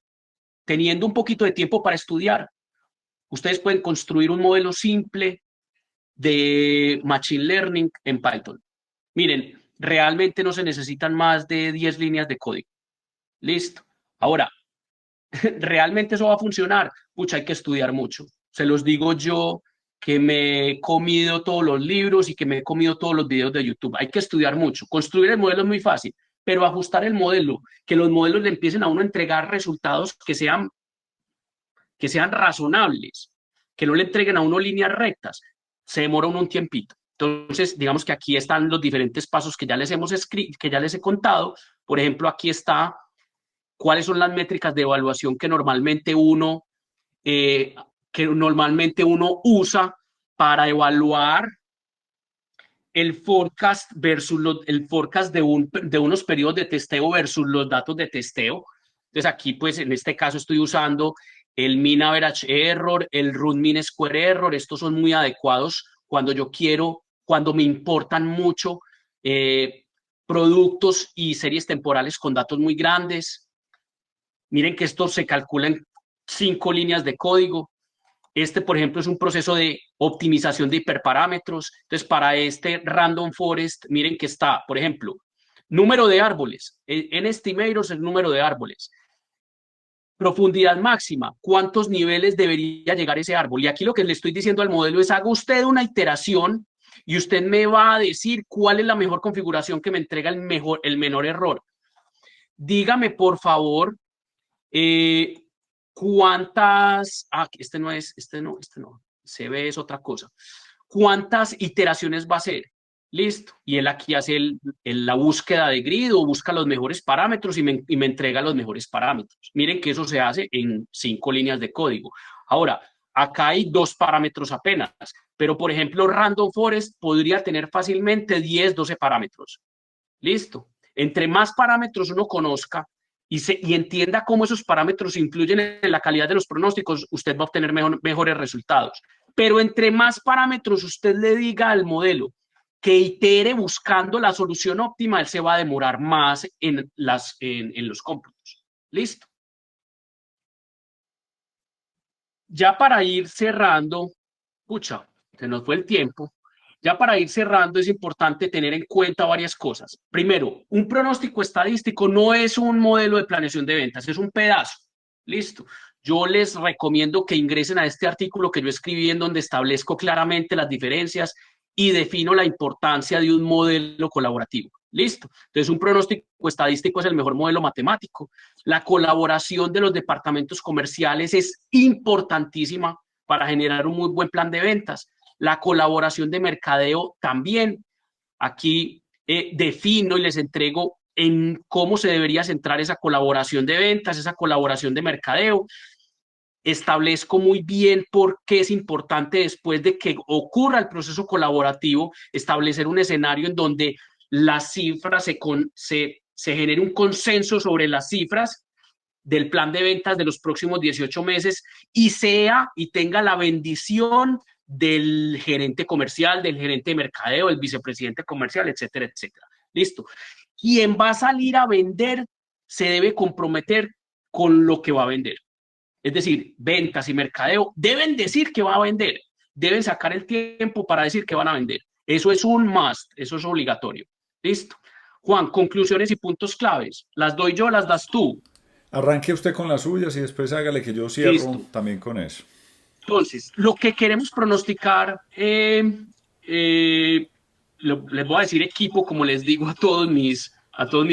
teniendo un poquito de tiempo para estudiar, ustedes pueden construir un modelo simple de Machine Learning en Python. Miren, realmente no se necesitan más de 10 líneas de código. Listo. Ahora, ¿realmente eso va a funcionar? Pucha, hay que estudiar mucho. Se los digo yo que me he comido todos los libros y que me he comido todos los videos de YouTube. Hay que estudiar mucho. Construir el modelo es muy fácil, pero ajustar el modelo, que los modelos le empiecen a uno a entregar resultados que sean razonables, que no le entreguen a uno líneas rectas, se demora uno un tiempito. Entonces, digamos que aquí están los diferentes pasos que ya les hemos escrito, que ya les he contado. Por ejemplo, aquí está cuáles son las métricas de evaluación que normalmente uno usa para evaluar el forecast versus el forecast de unos periodos de testeo versus los datos de testeo. Entonces aquí, pues en este caso estoy usando el mean average error, el root mean square error. Estos son muy adecuados cuando me importan mucho productos y series temporales con datos muy grandes. Miren que esto se calcula en 5 líneas de código. Este, por ejemplo, es un proceso de optimización de hiperparámetros. Entonces, para este random forest, miren que está, por ejemplo, número de árboles. En estimators el número de árboles. Profundidad máxima, ¿cuántos niveles debería llegar ese árbol? Y aquí lo que le estoy diciendo al modelo es, haga usted una iteración y usted me va a decir cuál es la mejor configuración que me entrega el menor error. Dígame, por favor, cuántas, este no, CB es otra cosa. ¿Cuántas iteraciones va a hacer? Listo. Y él aquí hace la búsqueda de grid o busca los mejores parámetros y me entrega los mejores parámetros. Miren que eso se hace en 5 líneas de código. Ahora, acá hay 2 parámetros apenas, pero por ejemplo, Random Forest podría tener fácilmente 10, 12 parámetros. Listo. Entre más parámetros uno conozca y entienda cómo esos parámetros influyen en la calidad de los pronósticos, usted va a obtener mejores resultados. Pero entre más parámetros usted le diga al modelo que itere buscando la solución óptima, él se va a demorar más en los cómputos. Listo. Ya para ir cerrando, pucha, se nos fue el tiempo. Ya para ir cerrando es importante tener en cuenta varias cosas. Primero, un pronóstico estadístico no es un modelo de planeación de ventas, es un pedazo. Listo. Yo les recomiendo que ingresen a este artículo que yo escribí en donde establezco claramente las diferencias y defino la importancia de un modelo colaborativo. Listo. Entonces, un pronóstico estadístico es el mejor modelo matemático. La colaboración de los departamentos comerciales es importantísima para generar un muy buen plan de ventas. La colaboración de mercadeo también. Aquí defino y les entrego en cómo se debería centrar esa colaboración de ventas, esa colaboración de mercadeo. Establezco muy bien por qué es importante, después de que ocurra el proceso colaborativo, establecer un escenario en donde las cifras se genere un consenso sobre las cifras del plan de ventas de los próximos 18 meses y tenga la bendición del gerente comercial, del gerente de mercadeo, del vicepresidente comercial, etcétera, etcétera. Listo. Quien va a salir a vender se debe comprometer con lo que va a vender. Es decir, ventas y mercadeo deben decir que va a vender, deben sacar el tiempo para decir que van a vender. Eso es un must, eso es obligatorio. Listo. Juan, conclusiones y puntos claves. ¿Las doy yo, las das tú? Arranque usted con las suyas y después hágale que yo cierro Listo. también con eso. Entonces, lo que queremos pronosticar, les voy a decir equipo, como les digo a todos mis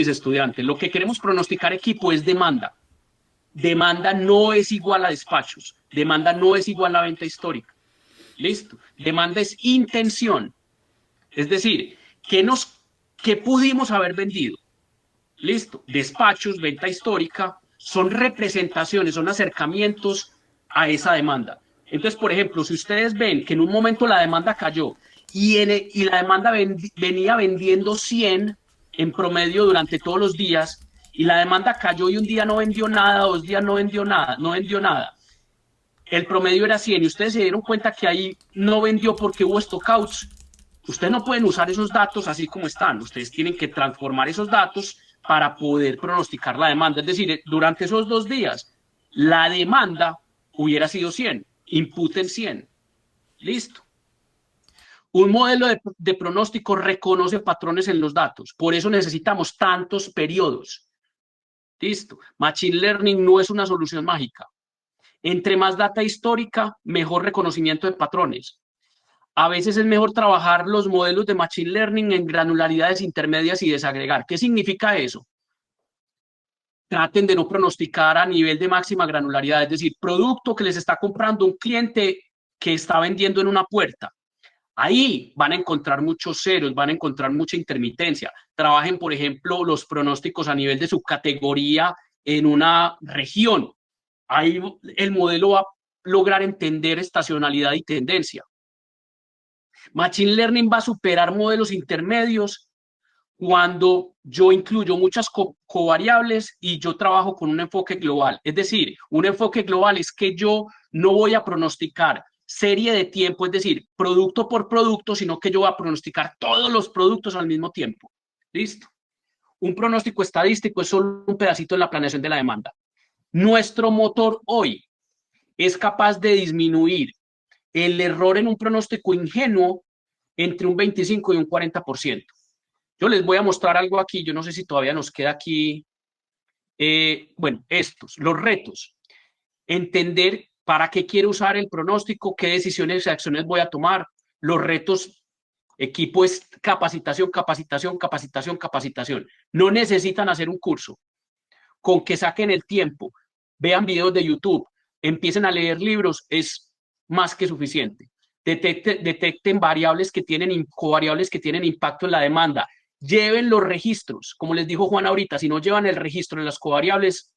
estudiantes, lo que queremos pronosticar equipo es demanda. Demanda no es igual a despachos, demanda no es igual a venta histórica. Listo. Demanda es intención. Es decir, ¿qué pudimos haber vendido? Listo. Despachos, venta histórica, son representaciones, son acercamientos a esa demanda. Entonces, por ejemplo, si ustedes ven que en un momento la demanda cayó y la demanda venía vendiendo 100 en promedio durante todos los días, y la demanda cayó y un día no vendió nada, 2 días no vendió nada. El promedio era 100 y ustedes se dieron cuenta que ahí no vendió porque hubo stockouts. Ustedes no pueden usar esos datos así como están. Ustedes tienen que transformar esos datos para poder pronosticar la demanda. Es decir, durante esos 2 días, la demanda hubiera sido 100. Imputen 100. Listo. Un modelo de pronóstico reconoce patrones en los datos, por eso necesitamos tantos periodos. Listo. Machine Learning no es una solución mágica. Entre más data histórica, mejor reconocimiento de patrones. A veces es mejor trabajar los modelos de Machine Learning en granularidades intermedias y desagregar. ¿Qué significa eso? Traten de no pronosticar a nivel de máxima granularidad, es decir, producto que les está comprando un cliente que está vendiendo en una puerta. Ahí van a encontrar muchos ceros, van a encontrar mucha intermitencia. Trabajen, por ejemplo, los pronósticos a nivel de su categoría en una región. Ahí el modelo va a lograr entender estacionalidad y tendencia. Machine Learning va a superar modelos intermedios cuando yo incluyo muchas covariables y yo trabajo con un enfoque global. Es decir, un enfoque global es que yo no voy a pronosticar serie de tiempo, es decir, producto por producto, sino que yo voy a pronosticar todos los productos al mismo tiempo. ¿Listo? Un pronóstico estadístico es solo un pedacito de la planeación de la demanda. Nuestro motor hoy es capaz de disminuir el error en un pronóstico ingenuo entre un 25 y un 40%. Yo les voy a mostrar algo aquí, yo no sé si todavía nos queda aquí, bueno, los retos. Entender para qué quiero usar el pronóstico, qué decisiones y acciones voy a tomar. Los retos, equipo es capacitación, capacitación, capacitación, capacitación. No necesitan hacer un curso. Con que saquen el tiempo, vean videos de YouTube, empiecen a leer libros, es más que suficiente. Detecten variables que tienen, covariables que tienen impacto en la demanda. Lleven los registros, como les dijo Juan ahorita, si no llevan el registro de las covariables,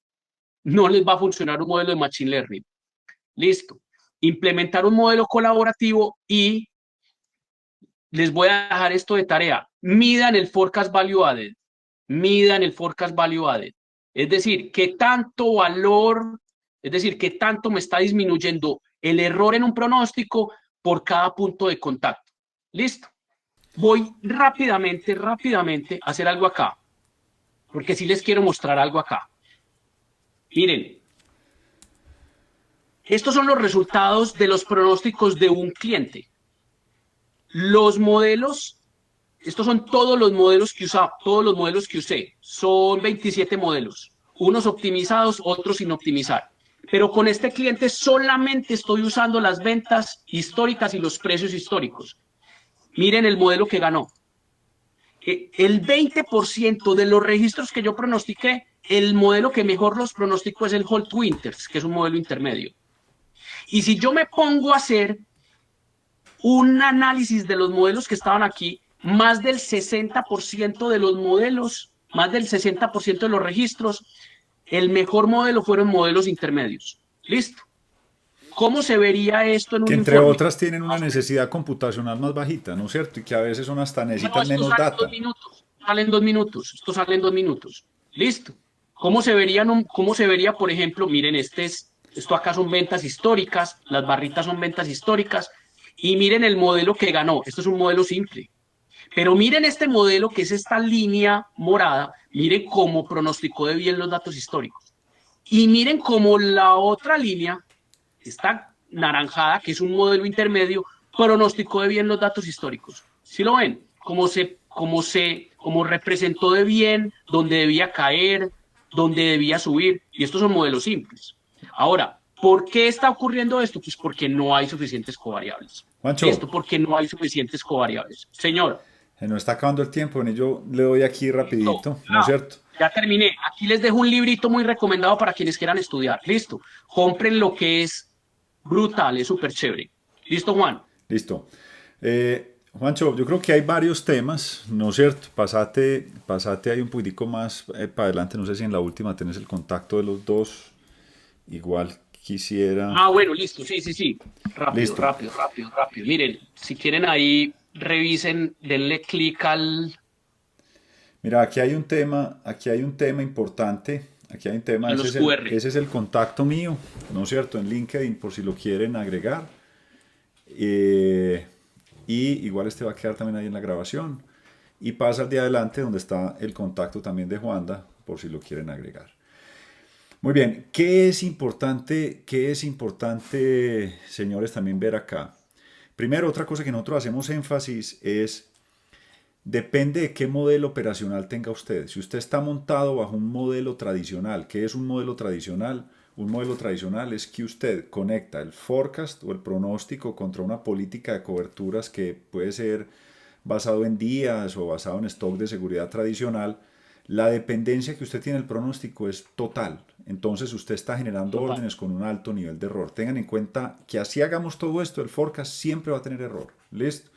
no les va a funcionar un modelo de Machine Learning. Listo. Implementar un modelo colaborativo y les voy a dejar esto de tarea. Midan el forecast value added. Midan el forecast value added. Es decir, qué tanto valor, es decir, qué tanto me está disminuyendo el error en un pronóstico por cada punto de contacto. Listo. Voy rápidamente a hacer algo acá, porque sí les quiero mostrar algo acá. Miren, estos son los resultados de los pronósticos de un cliente. Los modelos, estos son todos los modelos que usé. Son 27 modelos, unos optimizados, otros sin optimizar. Pero con este cliente solamente estoy usando las ventas históricas y los precios históricos. Miren el modelo que ganó. El 20% de los registros que yo pronostiqué, el modelo que mejor los pronosticó es el Holt Winters, que es un modelo intermedio. Y si yo me pongo a hacer un análisis de los modelos que estaban aquí, más del 60% de los modelos, más del 60% de los registros, el mejor modelo fueron modelos intermedios. Listo. ¿Cómo se vería esto en Que un entre informe? otras tienen una necesidad computacional más bajita, ¿no es cierto? Y que a veces son hasta No, necesitan esto menos sale en 2 data. minutos. Sale en 2 minutos. Esto sale en 2 minutos. Listo. ¿Cómo se vería, por ejemplo? Miren, esto acá son ventas históricas, las barritas son ventas históricas, y miren el modelo que ganó. Esto es un modelo simple. Pero miren este modelo que es esta línea morada, miren cómo pronosticó de bien los datos históricos. Y miren cómo la otra línea, esta naranjada, que es un modelo intermedio, pronosticó de bien los datos históricos. ¿Sí lo ven? Cómo representó de bien dónde debía caer, dónde debía subir. Y estos son modelos simples. Ahora, ¿por qué está ocurriendo esto? Pues porque no hay suficientes covariables. Juancho, Listo, porque no hay suficientes covariables. Señor, se nos está acabando el tiempo, y yo le doy aquí listo. rapidito, ¿no es cierto? Ya terminé. Aquí les dejo un librito muy recomendado para quienes quieran estudiar. Listo. Compren lo que es brutal, es súper chévere. Listo, Juan. Listo. Juancho, yo creo que hay varios temas, ¿no es cierto? Pasate ahí un poquitico más para adelante, no sé si en la última tenés el contacto de los dos, igual quisiera... Ah, bueno, listo. Sí, sí, sí. Rápido, Listo. rápido, rápido, rápido. Miren, si quieren ahí, revisen, denle clic Mira, aquí hay un tema importante, aquí hay un tema, a los QR. ese es el contacto mío, ¿no es cierto? En LinkedIn, por si lo quieren agregar. Eh, y igual este va a quedar también ahí en la grabación. Y pasa al de adelante donde está el contacto también de Juanda, por si lo quieren agregar. Muy bien, ¿qué es importante, señores, también ver acá? Primero, otra cosa que nosotros hacemos énfasis es, depende de qué modelo operacional tenga usted. Si usted está montado bajo un modelo tradicional, ¿qué es un modelo tradicional? Un modelo tradicional es que usted conecta el forecast o el pronóstico contra una política de coberturas que puede ser basado en días o basado en stock de seguridad tradicional. La dependencia que usted tiene del pronóstico es total. Entonces usted está generando Total. órdenes con un alto nivel de error. Tengan en cuenta que así hagamos todo esto, el forecast siempre va a tener error. ¿Listo?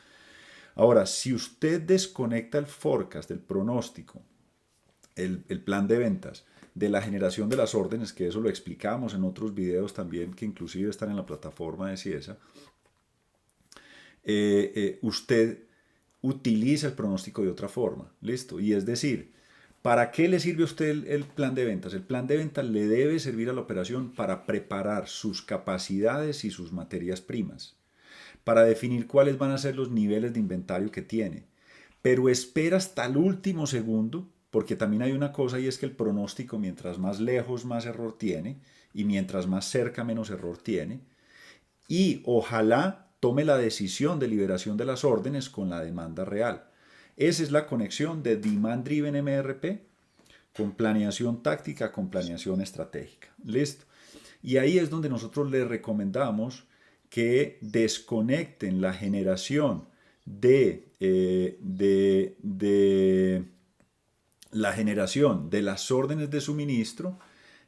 Ahora, si usted desconecta el forecast, el pronóstico, el plan de ventas, de la generación de las órdenes, que eso lo explicamos en otros videos también, que inclusive están en la plataforma de Ciesa, usted utiliza el pronóstico de otra forma. ¿Listo? Y es decir, ¿para qué le sirve a usted el plan de ventas? El plan de ventas le debe servir a la operación para preparar sus capacidades y sus materias primas, para definir cuáles van a ser los niveles de inventario que tiene. Pero espera hasta el último segundo, porque también hay una cosa y es que el pronóstico, mientras más lejos, más error tiene, y mientras más cerca, menos error tiene. Y ojalá tome la decisión de liberación de las órdenes con la demanda real. Esa es la conexión de Demand Driven MRP con planeación táctica, con planeación estratégica. ¿Listo? Y ahí es donde nosotros les recomendamos que desconecten la generación la generación de las órdenes de suministro,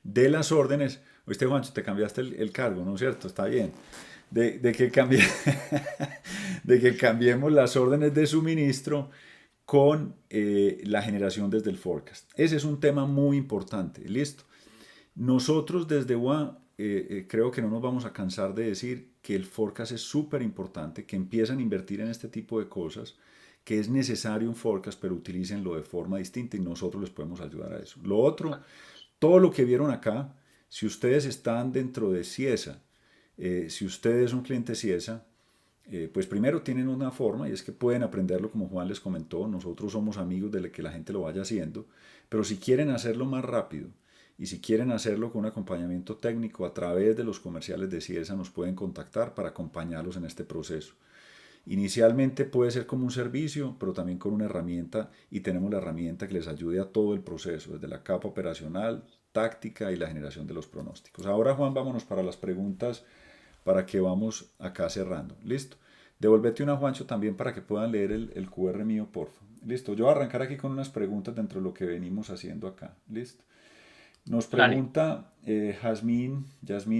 de las órdenes, oíste Juancho, te cambiaste el cargo, ¿no es cierto? Está bien. De que de que cambiemos las órdenes de suministro con la generación desde el forecast. Ese es un tema muy importante, ¿listo? Nosotros desde UA creo que no nos vamos a cansar de decir que el forecast es súper importante, que empiezan a invertir en este tipo de cosas, que es necesario un forecast, pero utilícenlo de forma distinta y nosotros les podemos ayudar a eso. Lo otro, todo lo que vieron acá, si ustedes están dentro de Ciesa, si usted es un cliente Ciesa, pues primero tienen una forma y es que pueden aprenderlo como Juan les comentó, nosotros somos amigos de que la gente lo vaya haciendo, pero si quieren hacerlo más rápido y si quieren hacerlo con un acompañamiento técnico a través de los comerciales de Ciesa nos pueden contactar para acompañarlos en este proceso. Inicialmente puede ser como un servicio, pero también con una herramienta y tenemos la herramienta que les ayude a todo el proceso, desde la capa operacional, táctica y la generación de los pronósticos. Ahora Juan, vámonos para las preguntas para que vamos acá cerrando. ¿Listo? Devolvete una Juancho también para que puedan leer el QR mío, porfa. Listo, yo voy a arrancar aquí con unas preguntas dentro de lo que venimos haciendo acá. Listo. Nos Dale. pregunta Yasmín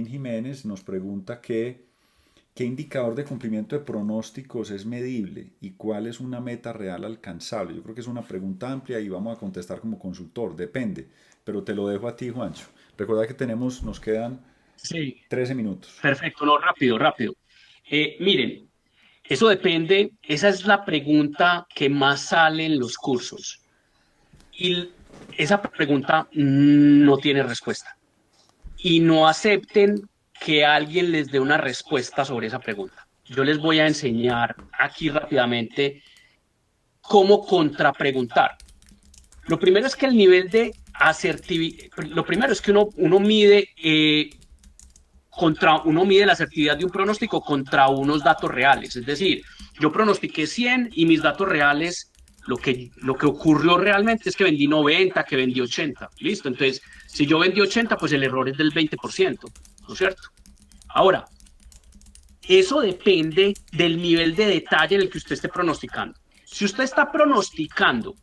Jiménez, nos pregunta qué indicador de cumplimiento de pronósticos es medible y cuál es una meta real alcanzable. Yo creo que es una pregunta amplia y vamos a contestar como consultor, depende, pero te lo dejo a ti, Juancho. Recuerda que nos quedan Sí, 13 minutos. perfecto, no, rápido, rápido. Miren, eso depende, esa es la pregunta que más sale en los cursos. Y esa pregunta no tiene respuesta. Y no acepten que alguien les dé una respuesta sobre esa pregunta. Yo les voy a enseñar aquí rápidamente cómo contrapreguntar. Lo primero es que el nivel de asertividad, lo primero es que uno mide la asertividad de un pronóstico contra unos datos reales. Es decir, yo pronostiqué 100 y mis datos reales, lo que ocurrió realmente es que vendí 90, que vendí 80. Listo. Entonces, si yo vendí 80, pues el error es del 20%. ¿No es cierto? Ahora, eso depende del nivel de detalle en el que usted esté pronosticando. Si usted está pronosticando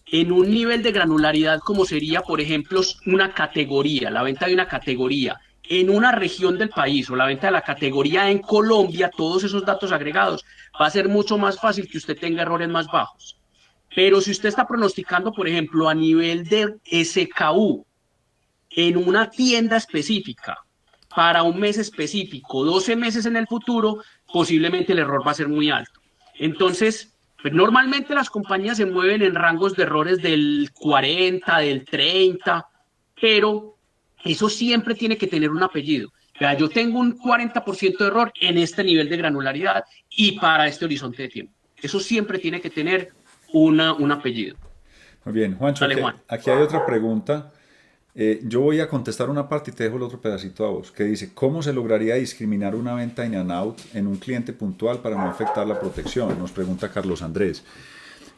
en un nivel de granularidad como sería, por ejemplo, una categoría, la venta de una categoría en una región del país o la venta de la categoría en Colombia, todos esos datos agregados, va a ser mucho más fácil que usted tenga errores más bajos. Pero si usted está pronosticando, por ejemplo, a nivel de SKU en una tienda específica, para un mes específico, 12 meses en el futuro, posiblemente el error va a ser muy alto. Entonces, pues normalmente las compañías se mueven en rangos de errores del 40, del 30, pero eso siempre tiene que tener un apellido. Vea, yo tengo un 40% de error en este nivel de granularidad y para este horizonte de tiempo. Eso siempre tiene que tener un apellido. Muy bien, Juancho, Dale, Juan. aquí hay otra pregunta. Yo voy a contestar una parte y te dejo el otro pedacito a vos, que dice, ¿cómo se lograría discriminar una venta in and out en un cliente puntual para no afectar la protección? Nos pregunta Carlos Andrés.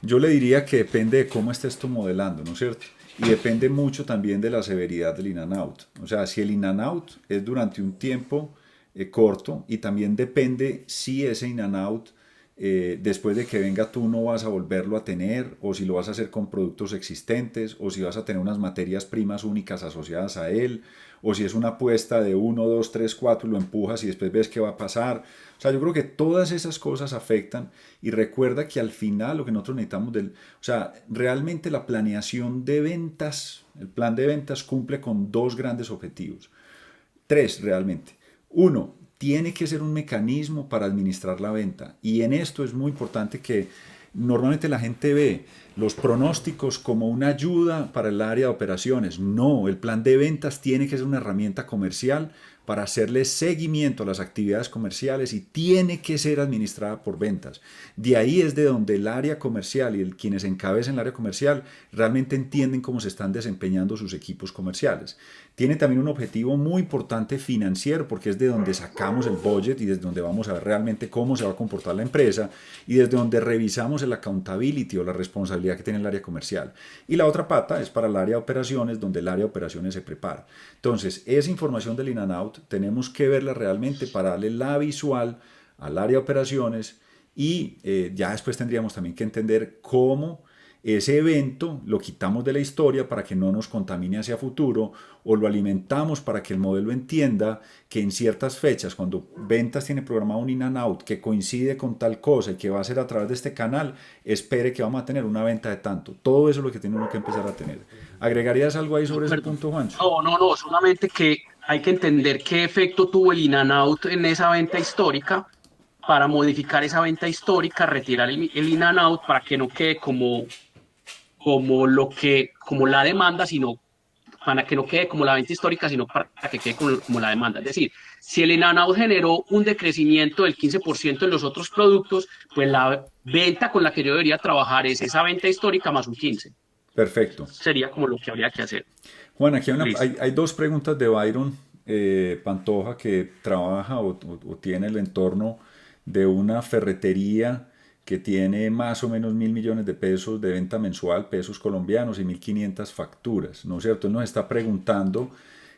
Yo le diría que depende de cómo estés tú modelando, ¿no es cierto? Y depende mucho también de la severidad del in and out. O sea, si el in and out es durante un tiempo corto, y también depende si ese in and out después de que venga tú no vas a volverlo a tener, o si lo vas a hacer con productos existentes, o si vas a tener unas materias primas únicas asociadas a él, o si es una apuesta de uno, 2, 3, 4 y lo empujas y después ves qué va a pasar. O sea, yo creo que todas esas cosas afectan, y recuerda que al final lo que nosotros necesitamos o sea, realmente la planeación de ventas, el plan de ventas cumple con dos grandes objetivos. Tres realmente. Uno, tiene que ser un mecanismo para administrar la venta. Y en esto es muy importante que normalmente la gente ve los pronósticos como una ayuda para el área de operaciones. No, el plan de ventas tiene que ser una herramienta comercial para hacerle seguimiento a las actividades comerciales, y tiene que ser administrada por ventas. De ahí es de donde el área comercial y quienes encabezan el área comercial realmente entienden cómo se están desempeñando sus equipos comerciales. Tiene también un objetivo muy importante financiero, porque es de donde sacamos el budget y desde donde vamos a ver realmente cómo se va a comportar la empresa, y desde donde revisamos el accountability o la responsabilidad que tiene el área comercial. Y la otra pata es para el área de operaciones, donde el área de operaciones se prepara. Entonces, esa información del in and out tenemos que verla realmente para darle la visual al área de operaciones, y ya después tendríamos también que entender cómo ese evento lo quitamos de la historia para que no nos contamine hacia futuro, o lo alimentamos para que el modelo entienda que en ciertas fechas, cuando ventas tiene programado un in and out que coincide con tal cosa y que va a ser a través de este canal, espere que vamos a tener una venta de tanto. Todo eso es lo que tiene uno que empezar a tener. ¿Agregarías algo ahí De sobre ese acuerdo. punto, Juancho? No, no, no, solamente que hay que entender qué efecto tuvo el in and out en esa venta histórica para modificar esa venta histórica, retirar el in and out para que no quede como la demanda, sino para que no quede como la venta histórica, sino para que quede como la demanda. Es decir, si el in and out generó un decrecimiento del 15% en los otros productos, pues la venta con la que yo debería trabajar es esa venta histórica más un 15%. Perfecto. Sería como lo que habría que hacer. Juan, aquí Listo. hay dos preguntas de Byron Pantoja, que trabaja o tiene el entorno de una ferretería que tiene más o menos 1.000 millones de pesos de venta mensual, pesos colombianos, y 1.500 facturas, ¿no es cierto? Él nos está preguntando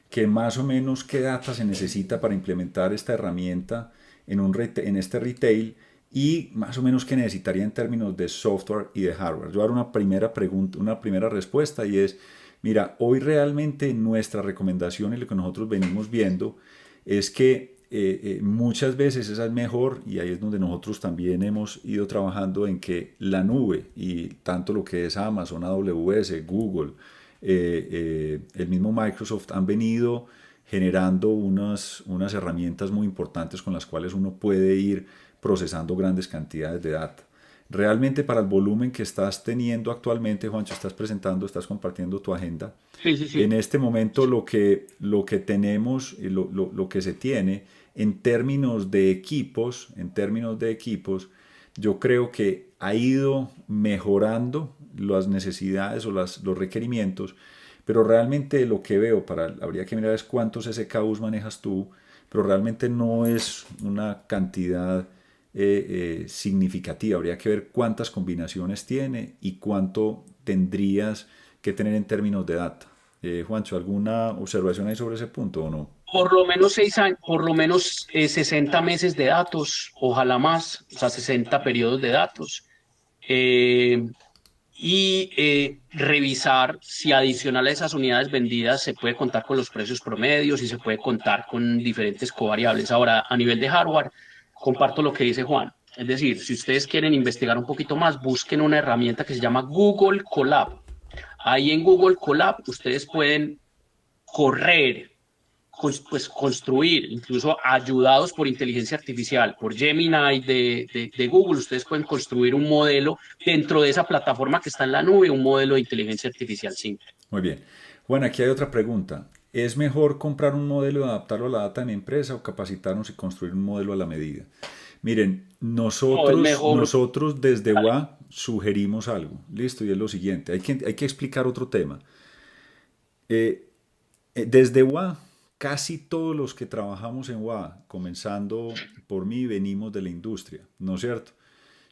que más o menos qué data se necesita para implementar esta herramienta en este retail, y más o menos qué necesitaría en términos de software y de hardware. Yo voy a dar una primera pregunta, una primera respuesta, y es, mira, hoy realmente nuestra recomendación y lo que nosotros venimos viendo es que muchas veces esa es mejor, y ahí es donde nosotros también hemos ido trabajando en que la nube, y tanto lo que es Amazon, AWS, Google, el mismo Microsoft, han venido generando unas herramientas muy importantes con las cuales uno puede ir procesando grandes cantidades de data. Realmente para el volumen que estás teniendo actualmente, Juancho, estás presentando, estás compartiendo tu agenda. Sí, sí, En sí. este momento lo que tenemos y lo que se tiene en términos de equipos, yo creo que ha ido mejorando las necesidades o los requerimientos, pero realmente lo que veo, habría que mirar es cuántos SKUs manejas tú, pero realmente no es una cantidad significativa. Habría que ver cuántas combinaciones tiene y cuánto tendrías que tener en términos de data. Juancho, ¿alguna observación ahí sobre ese punto o no? Por lo menos 6 años, por lo menos 60 meses de datos, ojalá más, o sea, 60 periodos de datos. Eh, revisar si adicional a esas unidades vendidas se puede contar con los precios promedios y se puede contar con diferentes covariables. Ahora, a nivel de hardware, comparto lo que dice Juan. Es decir, si ustedes quieren investigar un poquito más, busquen una herramienta que se llama Google Colab. Ahí en Google Colab ustedes pueden correr, pues construir, incluso ayudados por inteligencia artificial, por Gemini de Google, ustedes pueden construir un modelo dentro de esa plataforma que está en la nube, un modelo de inteligencia artificial simple. Muy bien. Juan, aquí hay otra pregunta. ¿Es mejor comprar un modelo y adaptarlo a la data de mi empresa, o capacitarnos y construir un modelo a la medida? Miren, No, es nosotros, mejor. nosotros desde Dale. WA sugerimos algo. Listo, y es lo siguiente. Hay que explicar otro tema. Desde UA, casi todos los que trabajamos en UA, comenzando por mí, venimos de la industria, ¿no es cierto?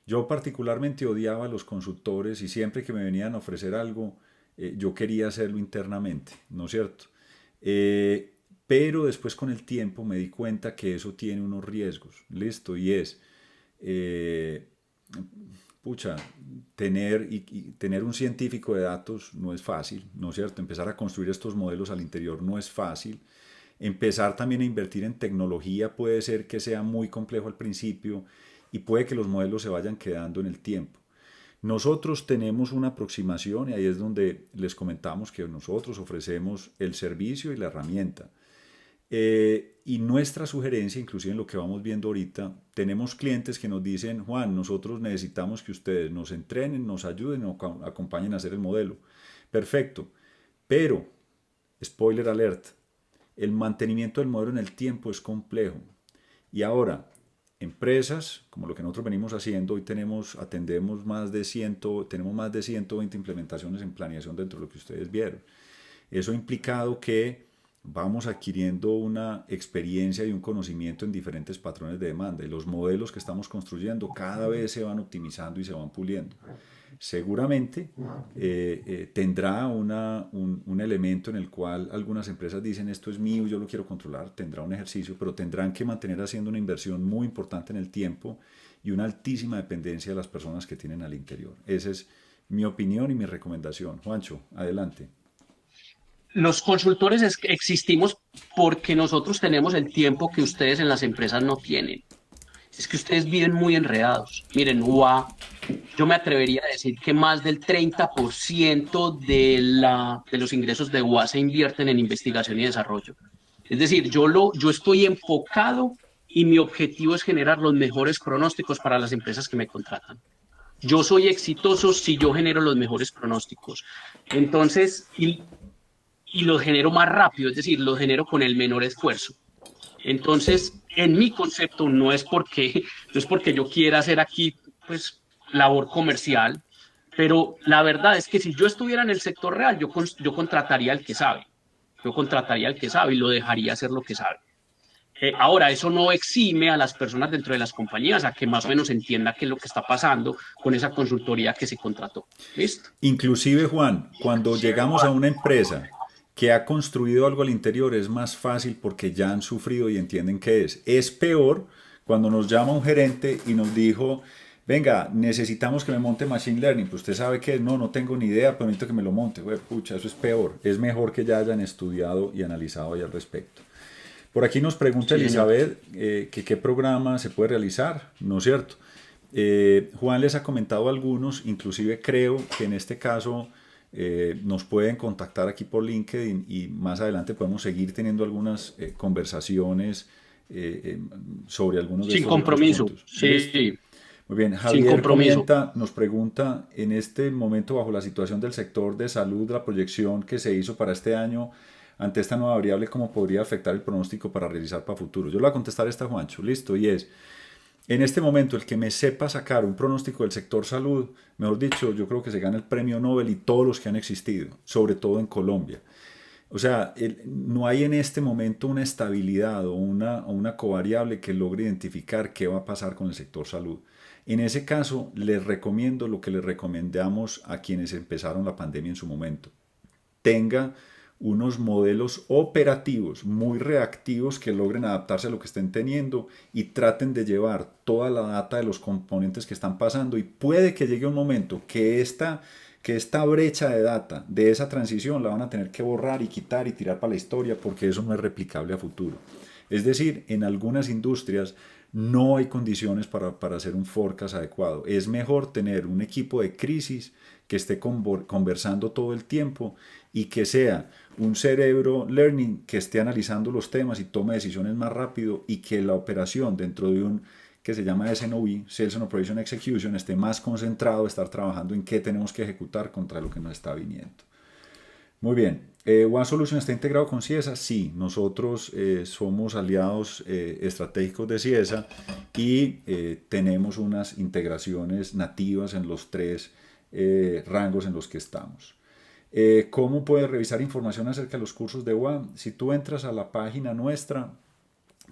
Yo particularmente odiaba a los consultores y siempre que me venían a ofrecer algo, yo quería hacerlo internamente, ¿no es cierto? Pero después con el tiempo me di cuenta que eso tiene unos riesgos, listo, y es, eh, pucha, tener un científico de datos no es fácil, ¿no es cierto? Empezar a construir estos modelos al interior no es fácil. Empezar también a invertir en tecnología puede ser que sea muy complejo al principio y puede que los modelos se vayan quedando en el tiempo. Nosotros tenemos una aproximación y ahí es donde les comentamos que nosotros ofrecemos el servicio y la herramienta. Y nuestra sugerencia, inclusive en lo que vamos viendo ahorita, tenemos clientes que nos dicen, Juan, nosotros necesitamos que ustedes nos entrenen, nos ayuden, nos acompañen a hacer el modelo. Perfecto, pero, spoiler alert, el mantenimiento del modelo en el tiempo es complejo. Y ahora, empresas, como lo que nosotros venimos haciendo, hoy atendemos tenemos más de 120 implementaciones en planeación dentro de lo que ustedes vieron. Eso ha implicado que vamos adquiriendo una experiencia y un conocimiento en diferentes patrones de demanda y los modelos que estamos construyendo cada vez se van optimizando y se van puliendo. Seguramente tendrá un elemento en el cual algunas empresas dicen esto es mío, yo lo quiero controlar, tendrá un ejercicio, pero tendrán que mantener haciendo una inversión muy importante en el tiempo y una altísima dependencia de las personas que tienen al interior. Esa es mi opinión y mi recomendación. Juancho, adelante. Los consultores existimos porque nosotros tenemos el tiempo que ustedes en las empresas no tienen. Es que ustedes viven muy enredados. Miren, UA, yo me atrevería a decir que más del 30% de los ingresos de UA se invierten en investigación y desarrollo. Es decir, yo estoy enfocado y mi objetivo es generar los mejores pronósticos para las empresas que me contratan. Yo soy exitoso si yo genero los mejores pronósticos. Entonces, y los genero más rápido, es decir, los genero con el menor esfuerzo. Entonces, en mi concepto, no es porque yo quiera hacer aquí, pues, labor comercial, pero la verdad es que si yo estuviera en el sector real, yo contrataría al que sabe. Yo contrataría al que sabe y lo dejaría hacer lo que sabe. Ahora, eso no exime a las personas dentro de las compañías a que más o menos entienda qué es lo que está pasando con esa consultoría que se contrató. ¿Listo? Inclusive, Juan, cuando llegamos a una empresa que ha construido algo al interior es más fácil porque ya han sufrido y entienden qué es. Es peor cuando nos llama un gerente y nos dijo, venga, necesitamos que me monte Machine Learning. Pues usted sabe que no tengo ni idea, pero necesito que me lo monte. Güey, pucha, eso es peor. Es mejor que ya hayan estudiado y analizado ya al respecto. Por aquí nos pregunta Sí, señor. Elizabeth que qué programa se puede realizar, ¿no es cierto? Juan les ha comentado algunos, inclusive creo que en este caso nos pueden contactar aquí por LinkedIn y más adelante podemos seguir teniendo algunas conversaciones sobre algunos de Sin estos otros compromiso. puntos. ¿Listo? Sí, Muy bien, sin Javier compromiso. nos pregunta, en este momento bajo la situación del sector de salud, la proyección que se hizo para este año ante esta nueva variable, ¿cómo podría afectar el pronóstico para realizar para futuro? Yo le voy a contestar esta, Juancho, listo, y es, en este momento, el que me sepa sacar un pronóstico del sector salud, mejor dicho, yo creo que se gana el premio Nobel y todos los que han existido, sobre todo en Colombia. O sea, no hay en este momento una estabilidad o una covariable que logre identificar qué va a pasar con el sector salud. En ese caso, les recomiendo lo que les recomendamos a quienes empezaron la pandemia en su momento. Tenga unos modelos operativos muy reactivos que logren adaptarse a lo que estén teniendo y traten de llevar toda la data de los componentes que están pasando y puede que llegue un momento que esta brecha de data de esa transición la van a tener que borrar y quitar y tirar para la historia porque eso no es replicable a futuro. Es decir, en algunas industrias no hay condiciones para hacer un forecast adecuado. Es mejor tener un equipo de crisis que esté conversando todo el tiempo y que sea un cerebro learning que esté analizando los temas y tome decisiones más rápido y que la operación dentro de un que se llama SNOV, Sales and Operation Execution, esté más concentrado, estar trabajando en qué tenemos que ejecutar contra lo que nos está viniendo. Muy bien. One Solution está integrado con CIESA. Sí, nosotros somos aliados estratégicos de CIESA y tenemos unas integraciones nativas en los tres rangos en los que estamos. ¿Cómo puedes revisar información acerca de los cursos de UA? Si tú entras a la página nuestra,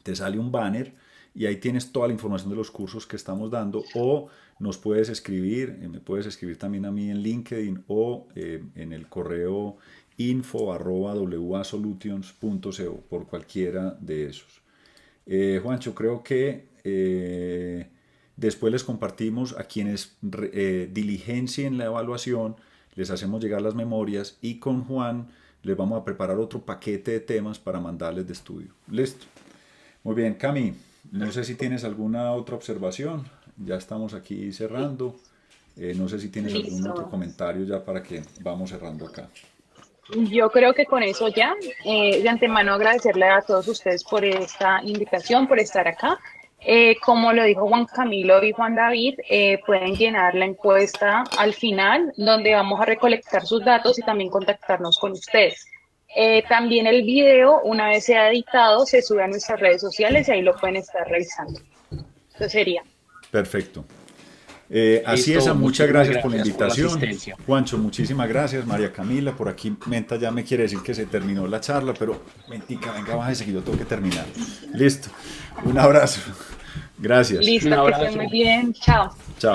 te sale un banner y ahí tienes toda la información de los cursos que estamos dando, o nos puedes escribir, me puedes escribir también a mí en LinkedIn o en el correo info@wasolutions.co, por cualquiera de esos. Juancho, creo que después les compartimos a quienes diligencien la evaluación, les hacemos llegar las memorias y con Juan les vamos a preparar otro paquete de temas para mandarles de estudio. ¿Listo? Muy bien, Cami, no sé si tienes alguna otra observación. Ya estamos aquí cerrando. No sé si tienes algún otro Listo. comentario ya para que vamos cerrando acá. Yo creo que con eso ya, de antemano agradecerle a todos ustedes por esta invitación, por estar acá. Como lo dijo Juan Camilo y Juan David, pueden llenar la encuesta al final, donde vamos a recolectar sus datos y también contactarnos con ustedes. También el video, una vez sea editado, se sube a nuestras redes sociales y ahí lo pueden estar revisando. Eso sería. Perfecto. Así es, Listo, muchas muchísimas gracias por la gracias por la invitación. asistencia. Juancho, muchísimas gracias. María Camila, por aquí Menta ya me quiere decir que se terminó la charla, pero Mentica, venga, bájese que yo tengo que terminar. Listo. Un abrazo. Gracias. Un Listo, que estén muy abrazo. bien. Chao. Chao.